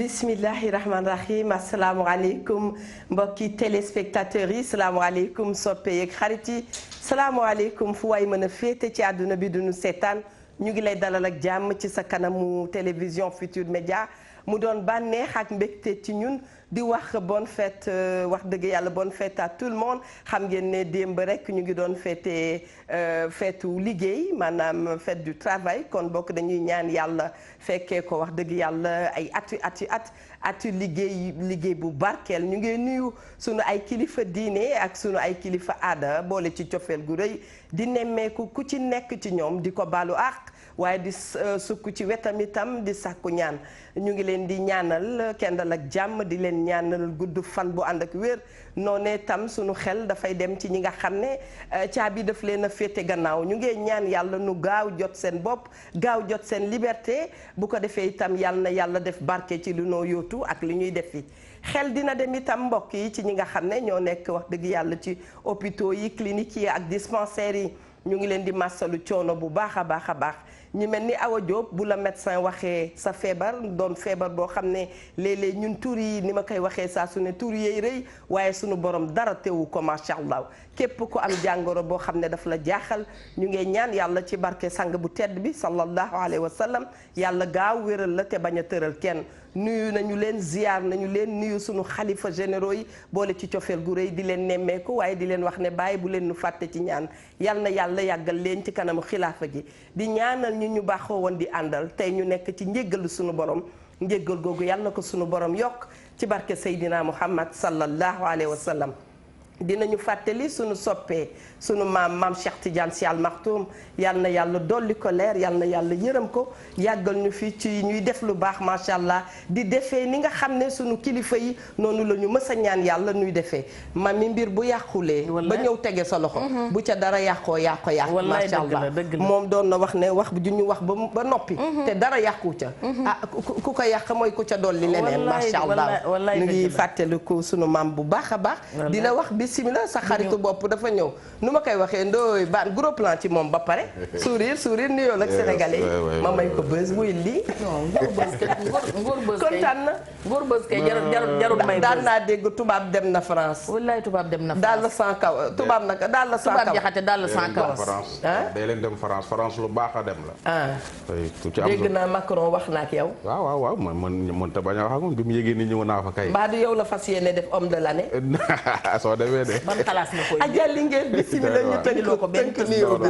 bismillahi rahmaani rahim asalaamualeykum mbokki téléspectateurs yi salaamualeykum soppe yeeg xarit yi salaamualeykum fu waay mën a féete ci àdduna bi duñu seetaan ñu ngi lay dalal ak jàmm ci sa kanamu télévision Futurs Médias mu doon bànneex ak mbégte ci ñun di wax bonne fête wax dëgg yàlla bonne fête à tout le monde xam ngeen ne démb rek ñu ngi doon fêté fêtu liggéey maanaam fête du travail kon bokk dañuy ñaan yàlla fekkee ko wax dëgg yàlla ay atu liggéey bu barkeel ñu ngi nuyu sunu ay kilifa diine ak sunu ay kilifa aada boole ci cofeel gu rëy di nemmeeku ku ci nekk ci ñoom di ko baalu àq waaye di sukk ci wetam itam di sàkku ñaan ñu ngi leen di ñaanal kendal ak jàmm di leen ñaanal gudd fan bu ànd ak wér noonee tam sunu xel dafay dem ci ñi nga xam ne caabi daf leen a féete gannaaw ñu ngi ñaan yàlla nu gaaw jot seen bopp gaaw jot seen liberté bu ko defee itam yàlla na yàlla def barke ci lu noo yóotu ak li ñuy def fi xel dina dem itam mbokk yi ci ñi nga xam ne ñoo nekk wax dëgg yàlla ci hôpitaux yi cliniques yi ak dispensaires yi ñu ngi leen di massalu coono bu baax a baax a baax ñu mel ni Awa Diop bu la médecin waxee sa feebar doon feebar boo xam ne léeg-léeg ñun tur yi ni ma koy waxee saa su ne tur yeey rëy waaye sunu borom dara teewu ko macha allah képp ku am jàngoro boo xam ne daf la jaaxal ñu ngi ñaan yàlla ci barke sang bu tedd bi sallallahu alayhi wa sallam yàlla gaaw wéral la te bañ a tëral kenn. nuyu nañu leen ziar nañu leen nuyu sunu xalifa généraux yi boole ci cofeel gu rëy di leen nemmeeku waaye di leen wax ne bàyyi bu leen nu fàtte ci ñaan yal na yàlla yàggal leen ci kanamu xilaafa gi di ñaanal ñu baaxoo woon di àndal tey ñu nekk ci njéggalu sunu borom njéggal googu yal na ko sunu borom yokk ci barke Seydina Muhammad sallallahu alayhi wa sallam. dinañu fàttali sunu soppee sunu maam Cheikh Tidiane Sy Al Maktoum yal na yàlla dolli ko leer yal na yàlla yërëm ko yàggal ñu fi ci ñuy def lu baax macha allah di defee ni nga xam ne sunu kilifa yi noonu la ñu mës a ñaan yàlla nuy defee mami mbir bu yàqulee ba ñëw tege sa loxo bu ca dara yàqoo yàq macha allah moom doon na wax ne wax ju ñu wax ba noppi te dara yàqu ca ku ko yàq mooy ku ca dolli leneen macha allah ñu ngi fàttaliku sunu maam bu baax a baax di la wax bismillah sa xaritu bopp dafa ñëw nu ma koy waxee ndooy baan gros plan ci moom ba pare sourire nuyoo ak sénégalais ma may ko bës muy lii kontaan na ngóor bës kay jarul may daan naa dégg tubaab dem na France wallaay tubaab dem na France daal la sans kaw tubaab naka daal la sans kaw tubaab jaxate daal la sans kaw France day leen dem France lu baax a dem la dégg naa Macron wax na ak yow waaw man te bañ a wax ak moom bi mu yégee ni ñëw naa fa kay mbaa du yow la fas yéene def homme de l'année soo demee de ban xalaas nga koy ajali ngeen bismillah ñu tënk nuyoo bi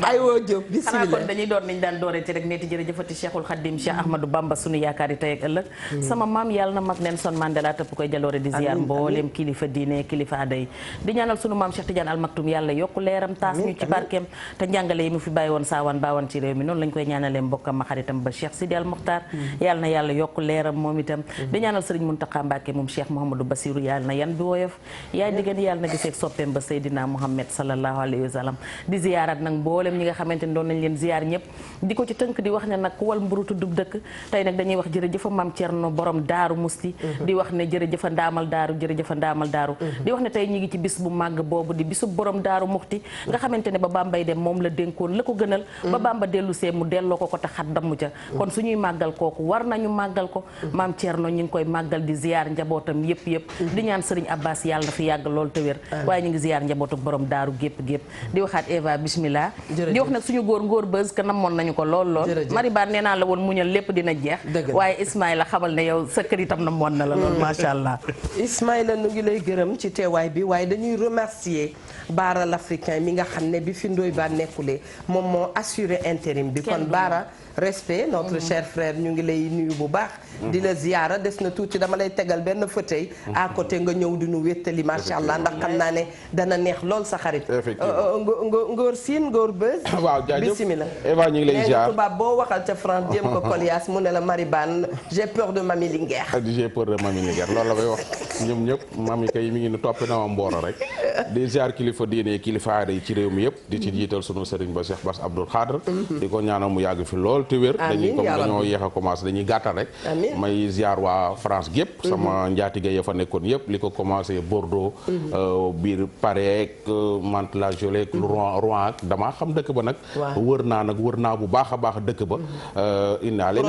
ay woo Diop bismillah xanaa kon dañuy door niñ daan dooreeti rek neeti jërëjëfati Cheikhul Khadim Cheikh Ahmadou Bamba sunu yaakaar yi tey ak ëllëg sama maam yàlla na mag Nelson Mandela tëpp koy jaloore di ziar mboolem kilifa diine kilifa aada yi di ñaanal sunu maam Cheikh Tidiane Al Maktoum yàlla yokku leeram taas ñu ci barkeem te njàngale yi mu fi bàyyi woon saawaan baawan ci réew mi noonu lañ koy ñaanalee mbokkam ma xaritam ba Cheikh Sidi Al Mokhtar yàlla na yàlla yokku leeram moom itam di ñaanal Serigne Mountakha Mbacké moom Cheikh Mouhamadou Bassirou yàlla na yan bi woyof yaay diggante yàlla na gisee soppeem ba Seydina Muhammad sallallahu alayhi wa sallam di ziyaarat nag mboolem ñi nga xamante ni doon nañ leen ziyaar ñëpp di ko ci tënk di wax ne nag ku wal mburu tuddub dëkk tey nag dañuy wax jërëjëfa maam Thierno borom daaru musti di wax ne jërëjëfa ndaamal daaru di wax ne tey ñi ngi ci bis bu màgg boobu di bisu borom daaru muxti nga xamante ne ba Bambay dem moom la dénkoon la ko gënal ba Bamba dellu see mu delloo ko te xat damu ca kon suñuy màggal kooku war nañu màggal ko maam Thierno ñi ngi koy màggal di ziyaar njabootam yëpp di ñaan Serigne Abbas yàlla na fi yàgg lool te wér waaye ñu ngi ziyaar njabootu borom daaru gépp di waxaat Eva bismillah di wax nag suñu ngóor bës ka namoon nañu ko lool Maribar nee naa la woon muñal lépp dina jeex waaye Ismaïla xamal ne yow sa kër itam namoon na la lool macha allah Ismaïla nu ngi lay gërëm ci teewaay bi waaye dañuy remercier Baara l'Africain mi nga xam ne bi fi Ndoye Bane nekkulee moom moo assuré intérim bi kon Baara respect notre cher frère ñu ngi lay nuyu bu baax di la ziyaara des na tuuti dama lay tegal benn fauteuil à côté nga ñëw di nu wéttali macha allah ndax xam naa ne dana neex lool sa xarit ngóor siin ngóor bës waaw jaajëf bismillah Eva ñu ngi lay ziar tubaab boo waxal ca France jéem ko Colias mu ne la Maribane j'ai peur de Mami Linguère j'ai peur de Mami Linguère loolu la may wax ñoom ñëpp maam yi kay mi ngi nu toppe na ma mbooro rek di ziar kilifa diine kilifa aada yi ci réew mi yëpp di ci jiital sunu sëriñ ba Cheikh Bass Abdoul Khadr di ko ñaanal mu yàgg fi lool te wér dañuy comme dañoo yéex a commencé dañuy gàttal rek may ziar waa France gépp sama njaatige ya fa nekkoon yëpp li ko commencé Bordeaux biir Paris ak Mantes-la-Jolie ak Rouen ak damaa xam dëkk ba nag wër naa bu baax a baax dëkk ba indaale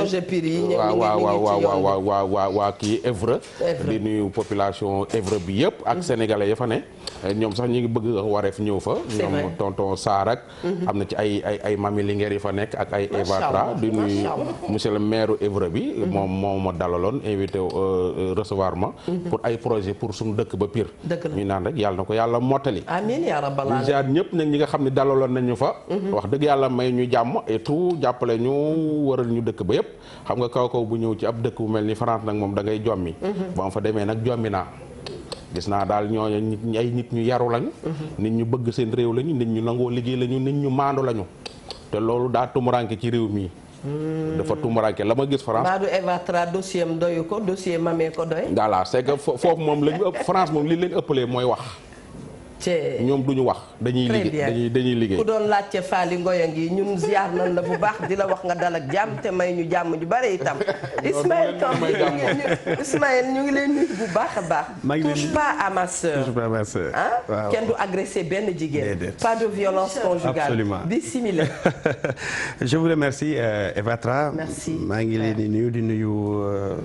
waa kii Évreux di nuyu population Évreux bi yëpp ak sénégalais ya fa ne ñoom sax ñu ngi bëgg wareef ñëw fa ñoom tonton Sarr ak am na ci ay mami Linguère yi fa nekk ak ay Evatra di nuyu monsieur le maire Évreux bi moom moo ma dalaloon invité recevoir ma pour ay projet pour suñu dëkk ba Pire ñu naan rek yàlla na ko yàlla mottali amiin yaa rabbal aalamiin jaar ñëpp nag ñi nga xam ne dalaloon nañu fa wax dëgg yàlla may ñu jàmm et tout jàppale ñu wëral ñu dëkk ba yëpp xam nga kaw bu ñëw ci ab dëkk bu mel ni France nag moom da ngay jommi ba ma fa demee nag jommi naa gis naa daal ñooñu ay nit ñu yaru lañu nit ñu bëgg seen réew lañu nit ñu nangoo liggéey lañu nit ñu maandu lañu te loolu daa tumuranke ci réew mi dafa tumuranke la ma gis France Badou Evatra dossier am doyu ko dossier mamee ko doy voilà c'est que foofu moom lañu ëpp France moom li leen ëppalee mooy wax ñoom duñu wax dañuy liggéey ku doon laajte Faly Ngoye ngi ñun ziar nañ la bu baax di la wax nga dal ak jàmm te may ñu jàmm ñu bare itam Ismaël ñu ngi leen nuyu bu baax a baax touche pas à ma sœur ah kenn du agressé benn jigéen pas de violence conjugale absolument bismillah je vous remercie Evatra merci maa ngi leen di nuyu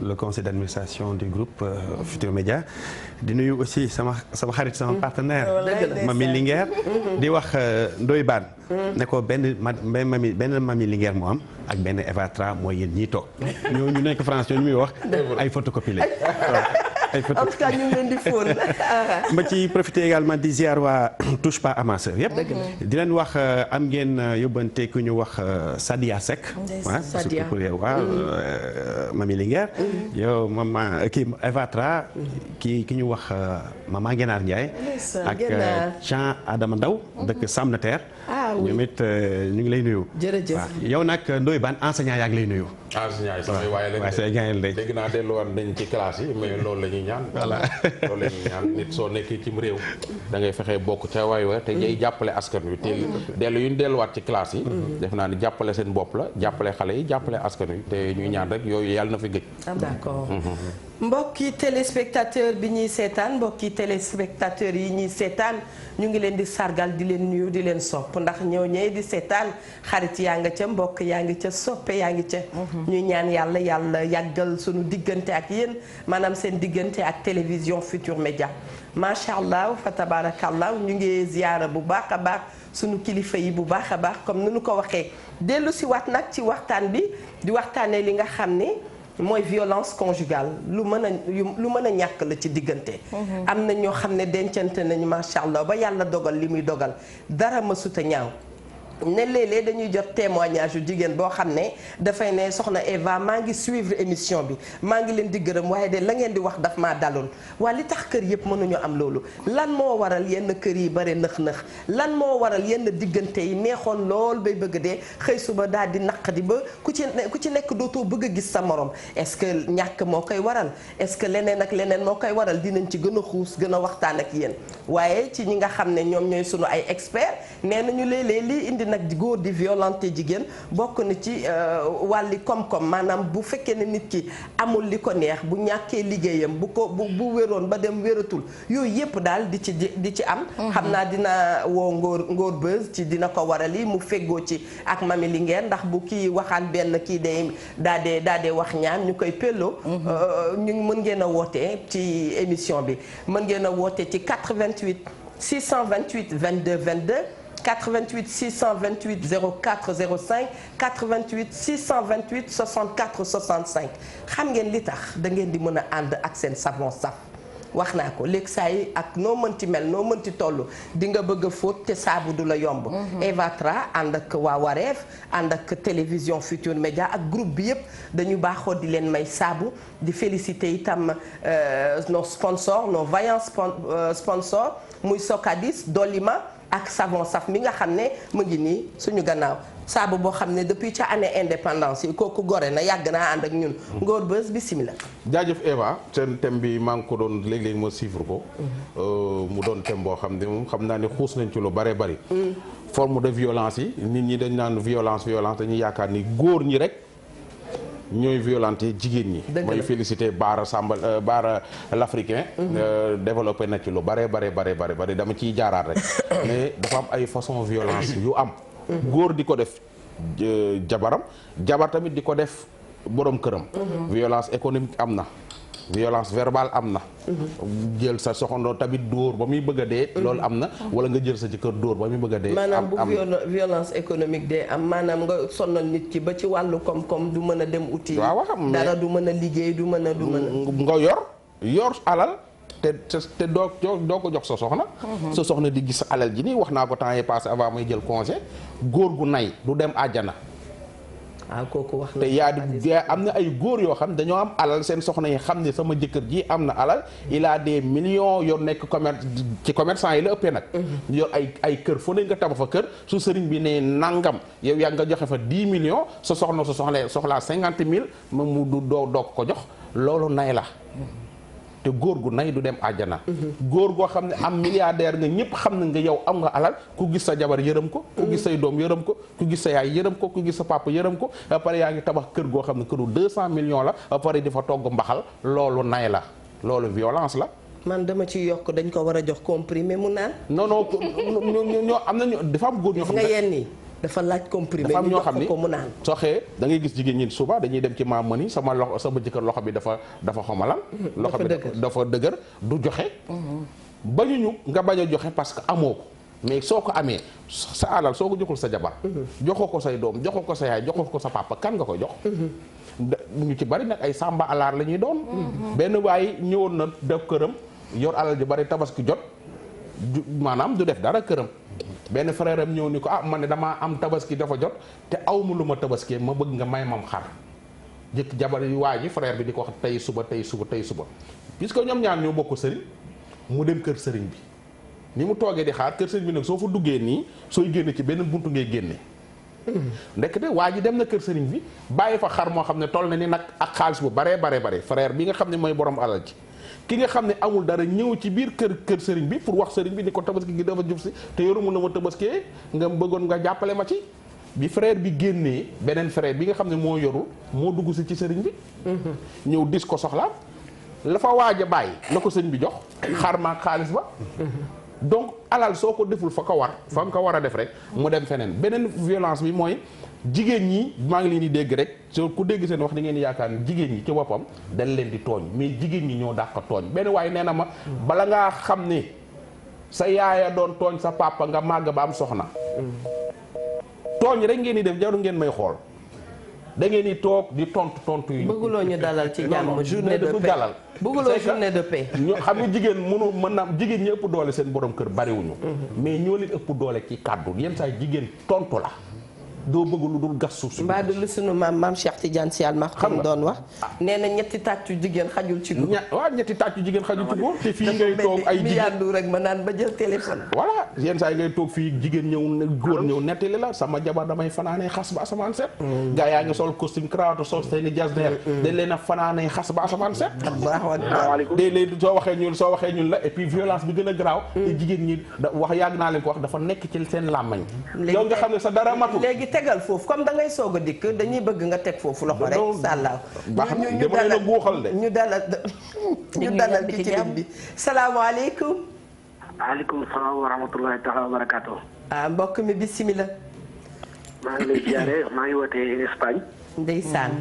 le conseil d'administration du groupe Futurs Médias di nuyu aussi sama xarit sama partenaire Mami Linguère di wax Ndoye Bane ne ko benn Mami Linguère moo am ak benn Evatra mooy yéen ñii toog ñu nekk France ñooñu muy wax ay photocopie lañ en tout cas ñu ngi leen di fóon ma ci profiter également di ziar waa touche pas à ma sœur yëpp di leen wax am ngeen yóbbante ku ñu wax Sadia Seck surtout pour yow Mami Linguère yow mama kii Evatra ki ñu wax Mama Ngenaar Ndiaye ak Jean Adama Ndaw dëkk Sam Notaire ñoom it ñu ngi lay nuyu jërëjëf yow nag Ndoye Bane enseignant yaa ngi lay nuyu enseignant yi samay waaye lañ dégg naa delluwaat nañ ci classe yi mais loolu la ñuy ñaan voilà loolu la ñuy ñaan nit soo nekkee cim réew da ngay fexee bokk ca waay wa te jay jàppale askan wi te dellu yu ñu delluwaat ci classe yi def naa ni jàppale seen bopp la jàppale xale yi jàppale askan wi te ñuy ñaan rek yooyu yàlla na fi gëj d'accord mbokki téléspectateur bi ñuy seetaan mbokki téléspectateur yi ñuy seetaan ñu ngi leen di sargal di leen nuyu di leen sopp ndax ñëw ñee di seetaan xarit yaa nga ca mbokk yaa ngi ca soppe yaa ngi ca ñuy ñaan yàlla yàggal suñu diggante ak yéen maanaam seen diggante ak télévision Futurs Médias macha allah fa tabarakallah ñu ngi ziyaara bu baax a baax suñu kilifa yi bu baax a baax comme ni ñu ko waxee dellu si waat nag ci waxtaan bi di waxtaanee li nga xam ne mooy violence conjugale lu mën a ñàkk la ci diggante am na ñoo xam ne dencante nañu macha allah ba yàlla dogal li muy dogal dara mësuta ñaaw ne léeg-léeg dañuy jot témoignage yu jigéen boo xam ne dafay ne soxna Eva maa ngi suivre émission bi maa ngi leen di gërëm waaye de la ngeen di wax daf maa daloon waa li tax kër yëpp mënuñu am loolu lan moo waral yenn kër yi bare nëx-nëx lan moo waral yenn diggante yi neexoon lool bay bëgg dee xëy suba daal di naqadi ba ku ci nekk dootoo bëgg a gis sa morom est-ce que ñàkk moo koy waral est-ce que leneen ak leneen moo koy waral dinañ ci gën a xuus gën a waxtaan ak yéen waaye ci ñi nga xam ne ñoom ñooy sunu ay experts nee nañu léeg-léeg lii indi nag di góor di violenté jigéen bokk na ci wàlli koom-koom maanaam bu fekkee ne nit ki amul li ko neex bu ñàkkee liggéeyam bu wéroon ba dem wératul yooyu yépp daal di ci am xam naa dina woo ngóor bës ci dina ko waral yi mu feggoo ci ak Mami Linguère ndax bu kii waxaan benn kii day daadee wax ñaan ñu koy pelloo ñu mën ngeen a wootee ci émission bi mën ngeen a wootee ci 88 628 22 22 88 628 04 05 88 628 64 65 xam ngeen li tax da ngeen di mën a ànd ak seen savon saf wax naa ko léegi saa yi ak noo mënti mel noo mënti toll di nga bëgg a fóot te saabu du la yomb. Evatra ànd ak waa Wareef ànd ak télévision Futurs Médias ak groupe bi yëpp dañu baaxoo di leen may saabu di féliciter itam nos sponsors nos vaillants sponsors muy Socadis Dolima ak savon saf mi nga xam ne mu ngi nii suñu gannaaw saabu boo xam ne depuis ca année indépendance yi kooku gore na yàgg naa ànd ak ñun. Ngor Beuz bisimilah. jaajëf Eva seen thème bi maa ngi ko doon léeg-léeg ma suivre ko. mu doon thème boo xam ne moom xam naa ne xuus nañ ci lu bare bari. forme de violence yi nit ñi dañ naan violence dañuy yaakaar ni góor ñi rek ñooy violenté jigéen ñi. mooy félicité Baara Samba Baara l'Africain. développé na ci lu bare dama ciy jaaraat rek. mais dafa am ay façon violence yu am. góor di ko def jabar tamit di ko def borom këram. violence économique am na. violence verbale am na. jël sa soxna tamit dóor ba muy bëgg a dee. loolu am na wala nga jël sa jëkkër dóor ba muy bëgg a dee. maanaam bu violence économique dee am maanaam nga sonnal nit ki ba ci wàllu koom-koom du mën a dem uti. waaw xam dara du mën a liggéey du mën a. nga yor alal te doo ko jox sa soxna. sa soxna di gis alal ji nii wax naa ko temps yii passé avant may jël congé góor gu nay du dem àjjana. kooku wax na te yaa am na ay góor yoo xam dañoo am alal seen soxna yi xam ne sama jëkkër ji am na alal il a des millions yor nekk commerçant yi la ëppee nag. yor ay kër fu ne nga tabax fa kër su sëriñ bi ne nangam yow yaa nga joxe fa 10 millions sa soxlaa 50 000 moom mu du doo ko jox loolu nay la. te góor gu nay du dem àjjana. góor goo xam ne am milliardaire nga ñëpp xam na nga yow am nga alal ku gis sa jabar yërëm ko. ku gis say doom yërëm ko ku gis sa yaay yërëm ko ku gis sa papa yërëm ko ba pare yaa ngi tabax kër goo xam ne këru 200 millions la ba pare di fa togg mbaxal loolu nay la loolu violence la. man dama ci yokk dañ ko war a jox comprimé mu naan. non ñoo am nañu dafa am góor ñoo xam ne nga yenn yi dafa laaj comprimé dafa am ñoo xam ni ko mu naan. soo xëyee da ngay gis jigéen ñi suba dañuy dem ci maam ma ni sama jëkkër loxo bi dafa xomalal. loxo bi dafa dëgër du joxe. bañuñu nga bañ a joxe parce que amoo ko mais soo ko amee sa alal soo ko joxul sa jabar. joxoo ko say doom joxoo ko sa yaay joxoo ko sa papa kan nga koy jox. ñu ci bari nag ay samba alaar la ñuy doon. benn waay ñëwoon na def këram yor alal ji bari tabaski jot maanaam du def dara këram. benn frère am ñëw ni ko man ne damaa am tabaski dafa jot te aw ma lu ma tabaskee ma bëgg nga may mam xar jëkk jabar yi waa ji frère bi di ko wax tey suba puisque ñoom ñaar ñoo bokk sëriñ mu dem kër sëriñ bi ni mu toogee di xaar kër sëriñ bi nag soo fa duggee nii sooy génne ci benn buntu ngay génne ndekete waa ji dem na kër sëriñ bi bàyyi fa xar moo xam ne toll na ni nag ak xaalis bu bare frère bi nga xam ne mooy borom alal ji ki nga xam ne amul dara ñëw ci biir kër sëriñ bi pour wax sëriñ bi ni ko tabaski gi dafa jub si te yoruma la ma tabaskee nga bëggoon nga jàppale ma ci bi frère bi génnee beneen frère bi nga xam ne moo yorul moo dugg si ci sëriñ bi ñëw dis ko soxla la fa waaj a bàyyi la ko sëriñ bi jox xar ma xaalis ba donc alal soo ko deful fa nga ko war a def rek mu dem feneen beneen violence bi mooy jigéen ñi maa ngi leen di dégg rek soo ku dégg seen wax da ngeen di yaakaar ni jigéen ñi ci boppam dañ leen di tooñ mais jigéen ñi ñoo dàq tooñ benn waaye nee na ma bala ngaa xam ne sa yaaya doon tooñ sa papa nga màgg ba am soxna tooñ rek ngeen di def jarul ngeen may xool da ngeen di toog di tontu yi. bëgguloo ñu dalal ci jàmm journée de paix dalal. bëgguloo journée de paix. ñoo xam nga jigéen mën na jigéen ñi ëpp doole seen borom kër bariwuñu. mais ñoo leen ëpp doole ci kàddu yenn saa jigéen tontu la. doo bëgg lu dul gas suuf si. mbaa du lu sunu maam Cheikh Tidiane Sy Al Maktoum doon wax. nee na ñetti tàccu jigéen xajul ci góor. waaw ñetti tàccu jigéen xajul ci góor. te fii ngay toog ay jigéen rek ma naan ba jël téléphone. voilà yenn saa yi ngay toog fii jigéen ñëw góor ñëw nettali la sama jabar damay fanaanee xas ba asamaan set. gaa yaa ngi sol costume cravate sol seeni jasneer. dañ leen a fanaanee xas ba asamaan set. day leen soo waxee ñun la et puis violence bi gën a garaaw. te jigéen ñi wax yàgg naa leen ko wax dafa nekk ci seen làmmañ. yow nga xam ne sa dara matul tegal foofu comme da ngay soog a dikk dañuy bëgg nga teg foofu loxo rek sàllaaw ñu dalal ki ci ligne bi salaamaaleykum. waaleykum salaam wa rahmatullahi taala wa barakaatu. mbokk mi bismillah. maa ngi lay ziare maa ngi wootee Espagne. ndeysaan.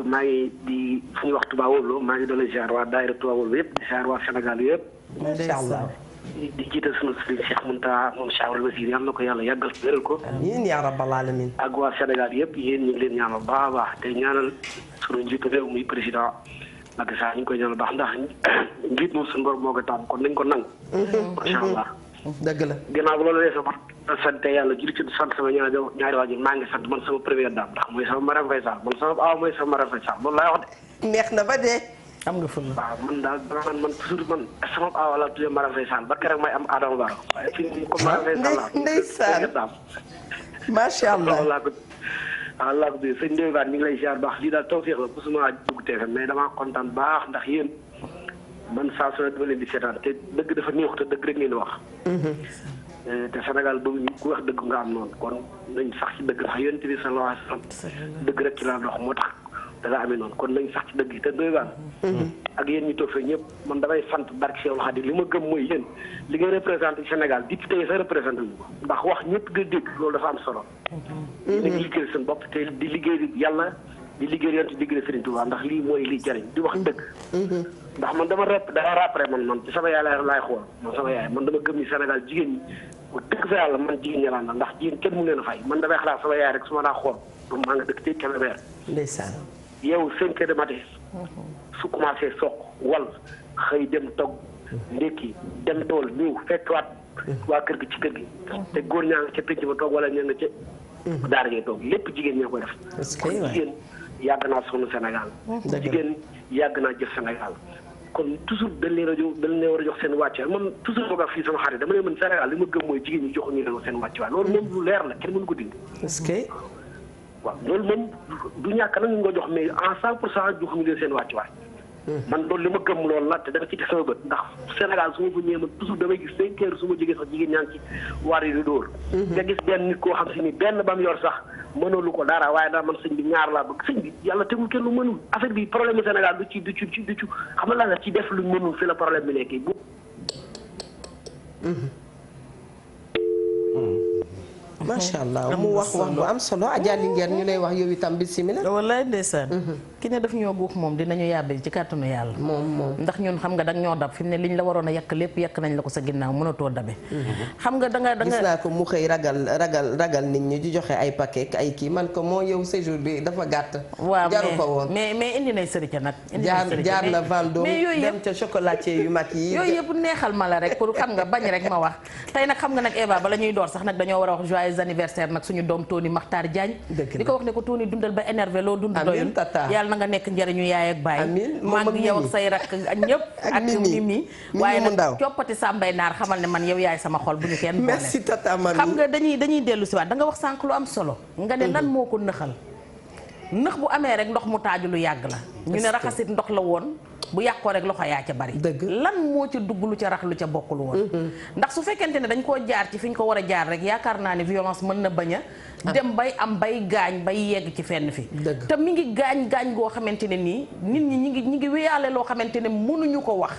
maa ngi di fu ñuy wax Touba Wolo maa ngi doon ziar waa daayira Touba Wolo yëpp di ziar waa Sénégal yëpp. macha allah. di jiital sunu sëriñ Cheikh Mountakha moom Cheikhul Basir yàlla na ko yàlla yàggal wéral ko. amiin yaa rabbal alamin. ak waa Sénégal yëpp yéen ñu ngi leen ñaanal baax a baax te ñaanal sunu njiitu réew muy président Macky Sall ñu ngi koy ñaanal baax ndax njiit moom suñu borom moo ko tàmm kon nañ ko nangu. macha allah. dëgg la. ginnaaw loolu la sama sant yàlla julli ci sant sama ñaari waajur maa ngi sant man sama première dame ndax mooy sama Marème Faye Sall man sama aw mooy sama Marème Faye Sall loolu laay wax de. neex na ba dee. am nga ful la waaw man daal man toujours man sama awa la tuddee Marème Faye Sall ba keroog may am Adama Barrow waaye fii comme Marème Faye Sall ndeysaan macha allah laa ko sëñ Ndoye Bane ñu ngi lay ziar baax lii daal tawfeex la mosuma dugg TFM mais damaa kontaan baax ndax yéen man saa su ne dama leen di seetaan te dëgg dafa neexut te dëgg rek ngeen di wax. te Sénégal boobu ku wax dëgg nga am noonu kon nañ sax ci dëgg ndax yonent bi sallallahu alayhi wa sallam dëgg rek ci laa dox moo tax da nga amee noonu kon nañ sax ci dëgg yi te Ndoye Bane ak yéen ñi toog fee ñëpp man damay sant barke Seexul Xaadim li ma gëm mooy yéen li ngay représenté Sénégal député yi sax représenté wu ko ndax wax ñëpp nga dégg loolu dafa am solo. nañ liggéey seen bopp te di liggéey yàlla di liggéey yonent di liggéey Serigne Touba ndax lii mooy li jariñ di wax dëgg. ndax man dama rappelé man ci sama yaay laay xool man sama yaay man dama gëm ni Sénégal jigéen ñi bu dëgg fa yàlla man jigéen ñi laa ndax jigéen kenn mu leen a fay man damay xalaat sama yaay rek su ma daa xool maa nga dëkk ci Kébémer. ndeysaan. yow 5 heures de matin su commencé soq wal xëy dem togg ndékki dem tool ñëw fekkwaat waa kër gi ci kër gi te góor ñaa nga ca pénc ba toog wala ña nga ca daara ngay toog lépp jigéen ñoo ko def kon jigéen yàgg naa soxna Sénégal jigéen yàgg naa jëf Sénégal kon toujours dañ leen war a jox seen wàccuwaay man toujours booga fii sama xarit dama ne man Sénégal li ma gëm mooy jigéen ñi joxuñu leen seen wàccuwaay loolu moom lu leer la kenn mënu ko dindi waaw loolu moom du ñàkk nag ñu nga jox mais en 100% joxuñu leen seen wàccuwaay. man loolu li ma gëm loolu la te dama ci def sama bët ndax Sénégal su ma fa ñëwee man toujours damay gis 5 heures su ma jógee sax jigéen ñaa ngi ci waar yi di dóor. nga gis benn nit koo xam si ni benn ba mu yor sax mënalu ko dara waaye daal man sëñ bi ñaar laa bëgg sëñ bi yàlla tegul kenn lu mënul affaire bi problème Sénégal du ci xam nga la ci def lu mënul fi la problème bi nekkee. macha allah mu wax bu am solo Adja Linguère ñu lay wax yow itam bismillah. wallaay ndeysaan. ki ne daf ñoo guux moom dinañu yàbbe ci kàttanu yàlla. moom ndax ñun xam nga dang ñoo dab fi mu ne liñ la waroon a yàq lépp yàq nañ la ko sa ginnaaw mënatoo dabe. xam nga da nga gis naa ko mu xëy ragal nit ñi di joxe ay paquet ay kii man ko moo yow séjour bi dafa gàtt. waaw jaru ko woon mais indi nay sëriñ nag. jaar na Vendôme dem ca chocolatier yu mag yi. yooyu yëpp neexal ma la rek pour xam nga bañ rek ma wax tey nag xam nga nag Eva bala ñuy door sax nag dañoo war a wax joyeux anniversaire nag suñu doom Tony Makhtar Diagne di ko wax ne ko Tony dundal ba énervé loo dund doyul yàlla na nga nekk njëriñu yaay ak baay maa ngi yow ak say rak ak ñëpp ak Mimi waaye nag coppati Sambay Naar xamal ne man yow yaay sama xol bu ñu kenn boole merci tata mami xam nga dañuy dellu si waat da nga wax sànq lu am solo nga ne lan moo ko nëxal nëx bu amee rek ndox mu taaju lu yàgg la ñu ne raxasit ndox la woon bu yàqoo rek loxo yaa ca bari lan moo ca dugg lu ca rax lu ca bokkul woon ndax su fekkente ne dañ koo jaar ci fi ñu ko war a jaar rek yaakaar naa ne violence mën na bañ a dem bay am bay gaañ bay yegg ci fenn fi te mi ngi gaañ goo xamante ne nii nit ñi ñi ngi wéyaale loo xamante ne mënuñu ko wax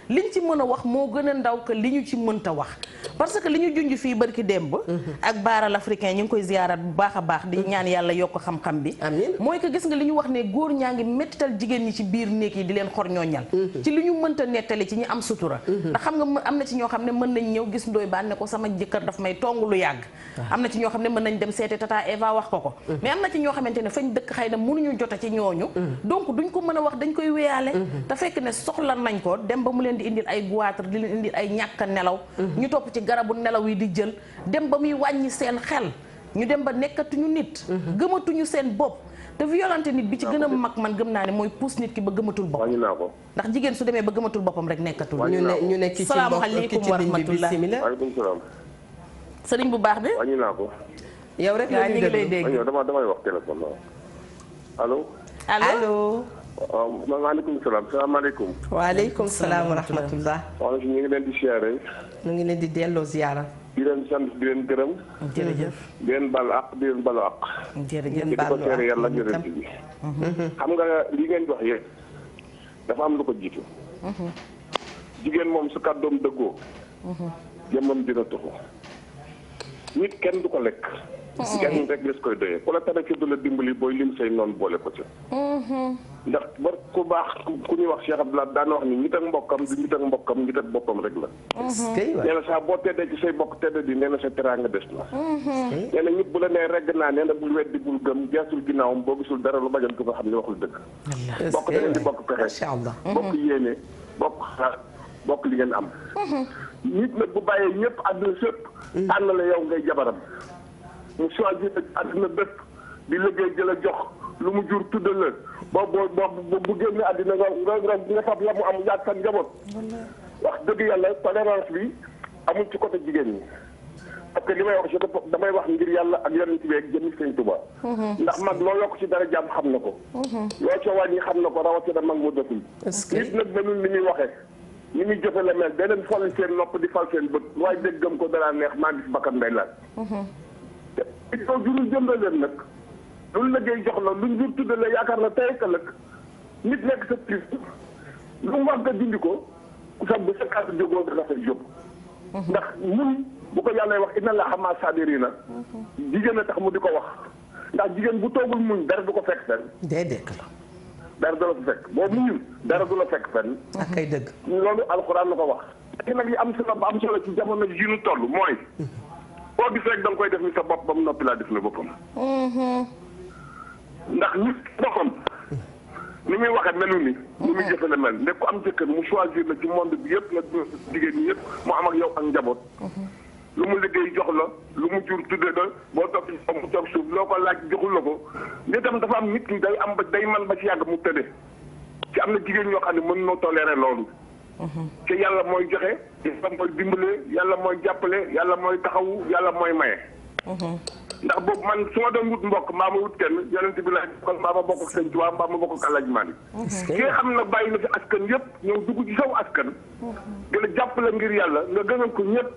liñ ci mën a wax moo gën a ndaw que li ñu ci mënta wax parce que li ñu junj fii barki démb ak baaral africain ñu ngi koy ziyaaraat bu baax a baax di ñaan yàlla yokk xam-xam bi mooy que gis nga li ñu wax ne góor ñaa ngi méttital jigéen ñi ci biir néeg yi di leen xor ñooñal ci li ñu mënta nettali ci ñi am sutura ndax xam nga am na ci ñoo xam ne mën nañ ñëw gis Ndoye Bane ne ko sama jëkkër daf may tong lu yàgg am na ci ñoo xam ne mën nañ dem seete tata Eva wax ko mais am na ci ñoo xamante ne fañ dëkk xëy na mënuñu jota ci ñooñu donc duñ ko mën a wax dañ koy wéyaale te fekk ne soxla nañ ko dem ba mu leen di indil ay goitre di leen indil ay ñàkk nelaw ñu topp ci garabu nelaw yi di jël dem ba muy wàññi seen xel ñu dem ba nekkatuñu nit gëmatuñu seen bopp te violente nit bi ci gën a mag man gëm naa ne mooy pousse nit ki ba gëmatul boppam ndax jigéen su demee ba gëmatul boppam rek nekkatul ñu nekk ci salaamaaleykum wa rahmatullah waaleykum salaam sëriñ bu baax bi wàññi naa ko yow rek la ñu lay dégg damay wax téléphone allo allo maaleykum salaam salaamaaleykum waaleykum salaam wa rahmatullah ñu ngi leen di siyaare ñu ngi leen di delloo ziyaara di leen sant di leen gërëm jërëjëf di leen balu àq di leen balu àq jërëjëf di ko teere yàlla jërëjëf bi xam nga li ngeen wax yéen dafa am lu ko jiitu jigéen moom su kàddoom dëggoo jëmmam dina tuxu nit kenn du ko lekk kenn rek les koy doyee ku la tere ci du la dimbali booy lim say noonu boole ko ci ndax ba ku baax ku ñuy wax Cheikh Abdoulaye daan wax ni nit ak mbokkam du nit ak mbokkam nit ak boppam rek la nee na saa boo teddee ci say bokk tedd di nee na sa teraanga des na nee na nit bu la nee regg naa nee na bul weddi bul gëm geesul ginnaawam boo gisul dara lu bajan ko nga xam ne waxul dëgg bokk da ngeen di bokk pexe bokk yéene bokk xaar bokk li ngeen am nit nag bu bàyyee ñëpp àdduna sépp tànn la yow ngay jabaram mu choisir àdduna bépp di liggéey jëla jox lu mu jur tuddal la boo bu génne àddina nga fab la mu am yaag sa njaboot wax dëgg yàlla tolérance bi amul ci côté jigéen ñi parce que li may wax damay wax ngir yàlla ak yonent bi ak jëmmi Sëñ Tuubaa. ndax mag loo yokk ci dara jàmm xam na ko. loo ca wàññi xam na ko rawatina mag mu dëkkul. nit nag melul ni muy waxee. ni muy jëfe la mel da leen folli seen nopp di fal seen bët waaye déggam ko dara neex maa gis bakkan day laaj. te it ko jurul jëndal leen nag. lu liggéey jox la luñ jur tudde la yaakaar na tey ka lëkk nit nekk sa prise lu mu wax nga dindi ko sax bu sa kàddu jógoo nga rafet jóg. ndax mun bu ko yàlla wax inna la xamaa saabiriina jigéen a tax mu di ko wax ndax jigéen bu toogul muñ dara du ko fekk fenn. déedéet la. dara du la fa fekk boo muñul dara du la fekk fenn. ak kay dëgg. loolu alxuraan la ko wax. léegi nag li am solo ci jamono ji ñu toll mooy boo gis rek da nga koy def ni sa bopp ba mu noppi laa def na boppam. ndax nit boppam ni muy waxee melu ni. ni muy jëfe la mel ne ku am jëkkër mu choisir la ci monde bi yëpp la jigéen ñi yëpp mu am ak yow ak njaboot. lu mu liggéey jox la lu mu jur tudde la boo toog ci mu toog suuf loo ko laaj joxul la ko nitam dafa am nit ñi day am ba day man ba ci yàgg mu tëdde ci am na jigéen ñoo xam ne mën noo toléré loolu. te yàlla mooy joxe yàlla mooy dimbale yàlla mooy jàppale yàlla mooy taxawu yàlla mooy maye. ndax boobu man su ma doon wut mbokk mbaa ma wut kenn yonent bi laa kon mbaa ma bokk ak Sëñ Tuubaa mbaa ma bokk ak Alaaji Maalik ki nga xam nag bàyyi na fi askan yëpp ñëw dugg ci saw askan gën a jàppale ngir yàlla nga gënal ko ñëpp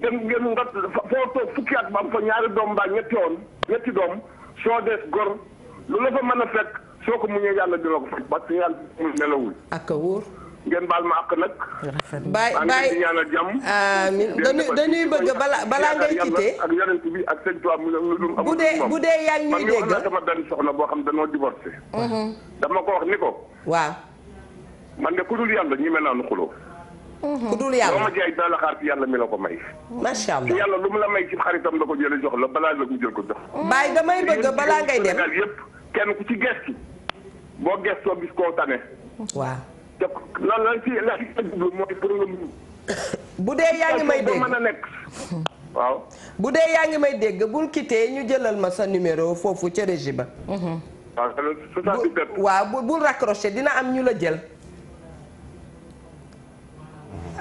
ngeen nga foo toog fukki at ba am fa ñaari doom mbaa ñetti doom soo des gor lu la fa mën a fekk soo ko muñee yàlla dina ko fekk parce que yàlla nelawul ak a wóor. ngeen baal ma àq nag. bàyyi bàyyi ñaanal jàmm. amiin dañuy bëgg balaa ngay quitté ak yonent bi ak sëñ Tuubaa mu lu bu dee yaa ngi ñuy dégg man sama benn soxna boo xam dañoo divorcé. dama ko wax ni ko. waaw. man de ku dul yàlla ñi mel naa nu xuloo. ku dul yàlla loo ma jaay dina la xaar ci yàlla mi la ko may. macha allah ci yàlla lu mu la may ci xaritam la ko jëlee jox la balaa la mu jël ko jox. bàyyi damay bëgg balaa ngay dem Sénégal yëpp kenn ku ci gestu boo gestoo gis koo tane. waaw. te loolu la ci jublu mooy pour nga bu dee yaa ngi may dégg mën a nekk waaw. bu dee yaa ngi may dégg bul quitté ñu jëlal ma sa numéro foofu ca régie ba. waaw 77. waaw bul raccroché dina am ñu la jël.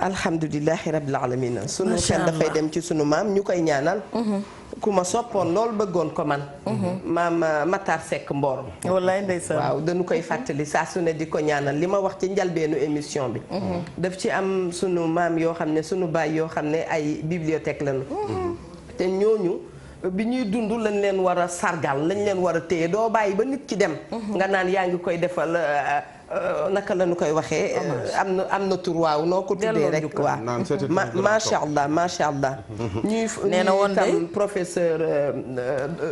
alhamdulilahi rabil alamin sunu xel dafay dem ci sunu maam ñu koy ñaanal. ku ma soppoon lool bëggoon ko man. maam Matar Seck Mboro. wallaay ndeysaan. waaw dañu koy fàttali saa su ne di ko ñaanal li ma wax ci njalbeenu émission bi. daf ci am sunu maam yoo xam ne sunu baay yoo xam ne ay bibliothèque lañu. te ñooñu bi ñuy dund lañ leen war a sargal lañ leen war a téye doo bàyyi ba nit ki dem. nga naan yaa ngi koy defal. naka la ñu koy waxee am na tur waaw noo ko tuddee rek waaw macha allah macha allah ñuy nee na woon tam professeur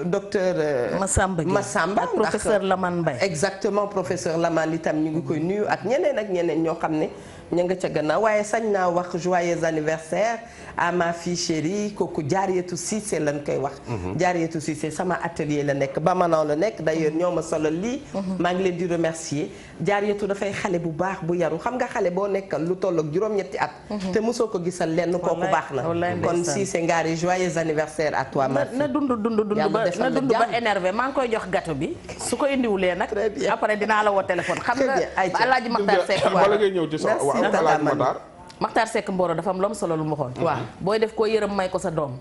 docteur Massamba ak professeur Lamane Mbaye exactement professeur Lamane itam ñu ngi koy nuyu ak ñeneen ñoo xam ne ña nga ca gannaaw waaye sañ naa wax joyeux anniversaire à ma fille chérie kooku Jaariyatu Cissé lañ koy wax. Jaariyatu Cissé sama atelier la nekk Bamanan la nekk d'ailleurs ñoo ma solo lii. maa ngi leen di remercier Jaariyatu dafay xale bu baax bu yaru xam nga xale boo nekkal lu toll ak juróom-ñetti at. te mosoo ko gisal lenn kooku baax na. kon Cissé Ngari joyeux anniversaire à toi ma fille. na dund ba énervé maa ngi koy jox gâteau bi su ko indiwulee nag. après dinaa la woo téléphone. xam nga Alaaji Maxtaar Seck bala ngay ñëw ci Maxtaar Seck Mboro dafa am lu am solo lu mu waxoon. waaw booy def koo yërëm may ko sa doom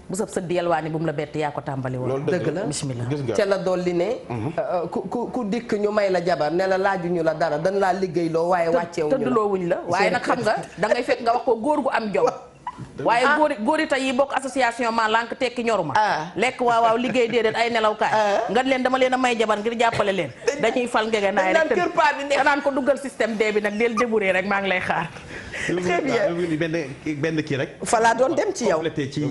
bu sab sa yalwaani bu mu la bett yaa ko tàmbali woon. loolu dëgg la bismillah ca la dolli ne. ku dikk ñu may la jabar ne la laajuñu la dara dañ laa liggéeyloo waaye wàcceewuñu la tëddloo wuñ la waaye nag xam nga da ngay fekk nga wax ko góor gu am jom. waaye góori tey yi bokk association ma lànk tekki ñoruma lekk waaw liggéey déedéet ay nelawkaay nga leen dama leen a may jabar ngir jàppale leen dañuy fal ngege naay rek te naan ko duggal système D bi nag del débouré rek maa ngi lay xaar. très bien benn kii rek. fa laa doon dem ci yow complété ci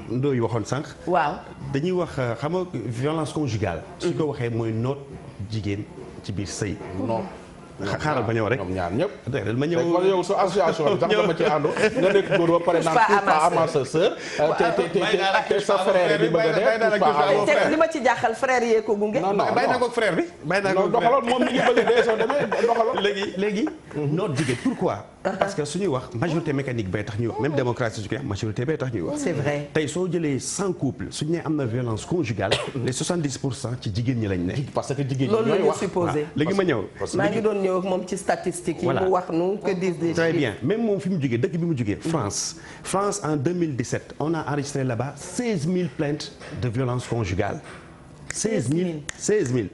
ndooy waxoon sànq. waaw dañuy wax xam nga violence conjugale. su ko waxee mooy noot jigéen ci biir sëy. non xaaral ma ñëw rek ñoom ñaar ñëpp. dëgg ma ñëw rek yow sa association bi sax dama ci àndu nga nekk góor ba pare naan touche pas à sa sœur. te sa frère bi bëgg a dee touche pas à li ma ci jaaxal frère yee ko gunge. non non bàyyi naa ko frère bi. bàyyi naa ko doxaloon moom mi ngi bëgg a dee soo demee doxaloon. léegi noot jigéen pourquoi parce que suñuy wax majorité mécanique bay tax ñuy wax même démocratie su koy wax majorité bay tax ñuy wax. c'est vrai tey soo jëlee 100 couples suñu nee am na violence conjugale les 70% ci jigéen ñi lañ ne. parce que jigéen ñi loolu la ñooy ñu wax supposé. léegi ma ñëw. maa ngi doon ñëw ak moom ci statistiques yi. mu wax nu que disent des très bien même moom fi mu jógee dëkk bi mu jógee France en 2017 on a enregistré là-bas 16 000 plaintes de violence conjugale. 16 000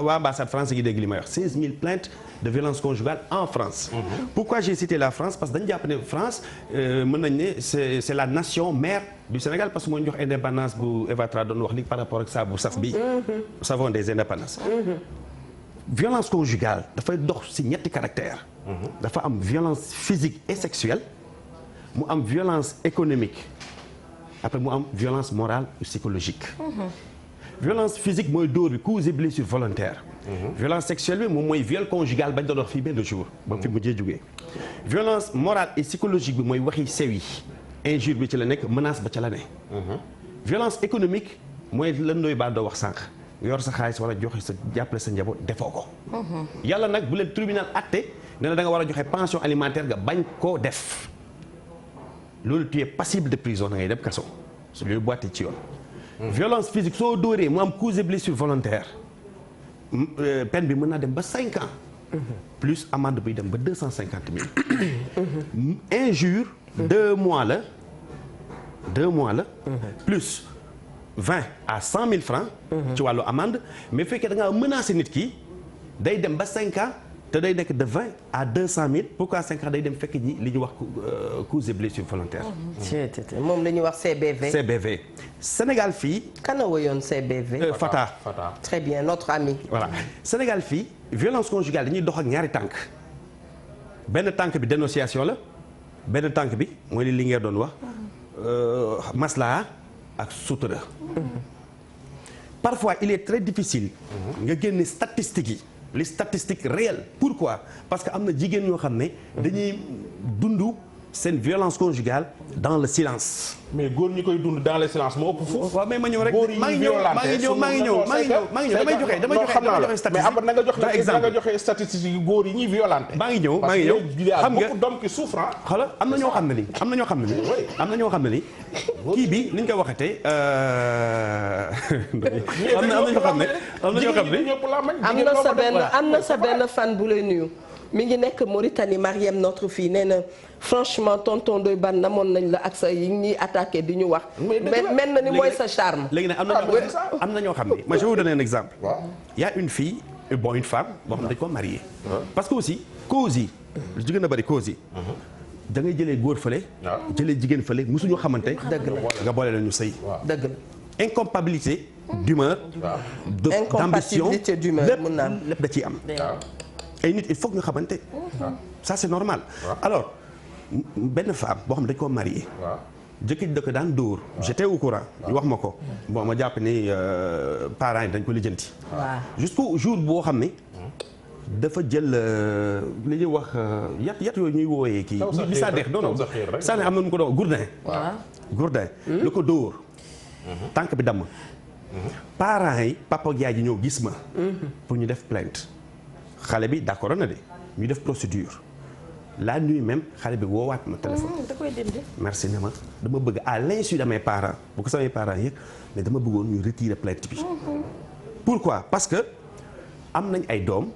waa ambassade France gi dégg li may wax 16 000 plaintes de violence conjugale en France. Pourquoi j'ai cité la France parce que dañu jàpp ne France mën nañ ne c'est la nation mère du Sénégal parce que moo ñu jox indépendance bu Eva Tra doon wax li par rapport ak saa bu saf bi. nous savons des indépendances. violence conjugale dafay dox ci ñetti caractères. dafa am violence physique et sexuelle mu am violence économique après mu am violence morale ou psychologique. violence physique mooy dóor bi coups et blessures volontaires. violence sexuelle bi moom mooy viol conjugal bañ doon wax fii benn jour. ba fi mujjee jógee. violence morale et psychologique bi mooy waxi sew yi injure bi ci la nekk menace ba ca la ne. violence économique mooy lan doy baa doo wax sànq yor sa xaalis wala joxe sa jàppale sa njaboot defoo ko. yàlla nag bu leen tribunal acté ne la da nga war a joxe pension alimentaire nga bañ koo def loolu tu es passible de prison da ngay dem kaso su loolu boite ci yoon. violence physique soo dóoree mu am coups et blessures volontaires peine bi mën naa dem ba 5 ans. plus amende bi dem ba 250 000. injure 2 mois la. plus 20 à 100 000 francs. ci wàllu amende mais bu fekkee da ngaa menacer nit ki day dem ba 5 ans te day nekk de 20 à 200 000 pourquoi 5 ans day dem fekk ji li ñuy wax coups et blessures volontaires. moom la ñuy wax CBV. CBV Sénégal fii. kana woyoon CBV. Fata. très bien notre ami. voilà Sénégal fii violence conjugale dañuy dox ak ñaari tànk benn tànk bi dénonciation la benn tànk bi mooy li ngeen doon wax maslaa ak sutura. parfois il est très difficile. nga génne statistiques yi. les statistiques réelles pourquoi parce que am na jigéen ñoo xam ne dañuy dund seen violence conjugale dans le silence. mais góor ñi koy dund dans le silence moo ëpp foofu. waaw mais ma ñëw rek maa ngi ñëw damay joxe mais après na nga joxe statistique yi góor yi ñuy violenté. maa ngi ñëw xam nga d'hommes qui souffrent. xoolal am na ñoo xam ne ni kii bi ni ñu koy waxatee am na sa benn fan bu lay nuyu mi ngi nekk Mauritanie Mariem notre fille nee na franchement tonton Ndoye Bane namoon nañ la ak sa yi ñuy attaqué di ñu wax. mel na ni mooy sa charme. léegi nag am na ñoo xam ne. moi je vais vous donner un exemple. il y a une fille une femme boo xam ne dañ ko marié. parce que aussi cause yi. lu ci gën a bëri cause yi. da ngay jëlee góor fële. jëlee jigéen fële musuñu xamante. dëgg la nga boole la ñu sëy. dëgg la. incompatibilité d'humeur. d'ambition lépp da ciy am. ay nit il faut que ñu xamante. ça c'est normal. alors benn femme boo xam dañ koo marié. jëkkër da ko daan dóor. j'étais au courant. ñu wax ma ko. bon ma jàpp ni parents yi dañ ko lijjanti. jusqu'au jour boo xam ne. dafa jël li ñuy wax yat yooyu ñuy wooyee kii. bi saa deex non saa ne am na nu ko doon gourdin. gourdin lu ko dóor. tànk bi damm. parents yi papa ak yaay ji ñëw gis ma. pour ñu def plainte. xale bi d'accord na de ñu def procédure la nuit même xale bi woowaat ma téléphone. da koy dindi. merci ne ma dama bëgg à l'insu de mes parents bu ko samay parents yëg mais dama bëggoon ñu retirer plainte bi. pourquoi parce que am nañ ay doom.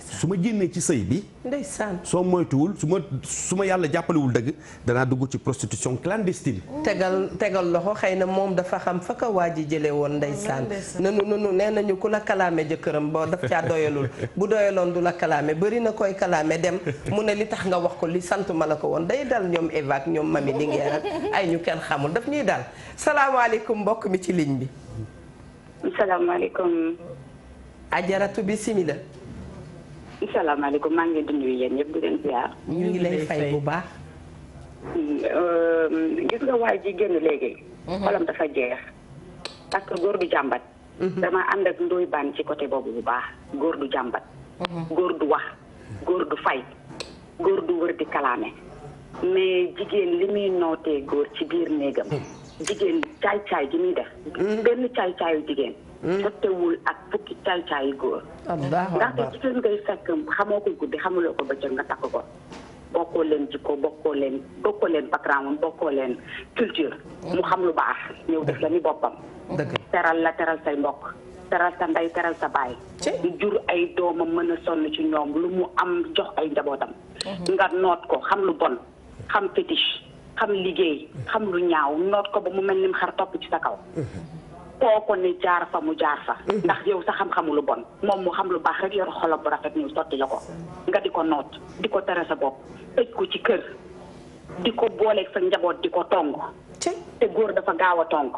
su ma génnee ci sëy bi. ndeysaan soo moytuwul su ma yàlla jàppalewul dëgg danaa dugg ci prostitution clandestine. tegal loxo xëy na moom dafa xam fa ko waa ji jëlee woon ndeysaan. nanu nee nañu ku la kalaame jëkkëram boo daf caa doyalul bu doyaloon du la kalaame bëri na koy kalaame dem mu ne li tax nga wax ko li sant ma la ko woon day dal ñoom Eva ak ñoom Mami Linguère ak ay ñu kenn xamul daf ñuy dal salaamaaleykum mbokk mi ci ligne bi. salaamaaleykum. ajaratu bismillah. salaamaaleykum maa ngi leen di nuyu yéen ñëpp di leen ziar. ñu ngi lay fay bu baax. gis nga waay ji génn léegi. xolam dafa jeex. parce que góor du jàmbat. dama ànd ak Ndoye Bane ci côté boobu bu baax góor du jàmbat. góor du wax góor du fay góor du wër di kalaame. mais jigéen li muy nootee góor ci biir néegam. jigéen caay-caay gi muy def. benn caay-caayu jigéen. jottewul ak fukki caay-caayu góor. ndaxte jigéen ngay fekk xamoo ko guddi xamuloo ko bëccëg nga takk ko. bokkoo leen jikko bokkoo leen background bokkoo leen culture mu xam lu baax ñëw def la ni boppam teral la teral say mbokk teral sa ndey teral sa baay di jur ay doomam mën a sonn ci ñoom lu mu am jox ay njabootam nga noot ko xam lu bon xam fétiche xam liggéey xam lu ñaaw noot ko ba mu mel ni mu xar topp ci sa kaw kooko ne jaar fa mu jaar fa ndax yow sa xam-xamu lu bon moom mu xam lu baax rek yor xolam bu rafet ñëw sotti la ko nga di ko noot di ko tere sa bopp tëj ko ci kër di ko booleeg sa njaboot di ko tong te góor dafa gaaw a tong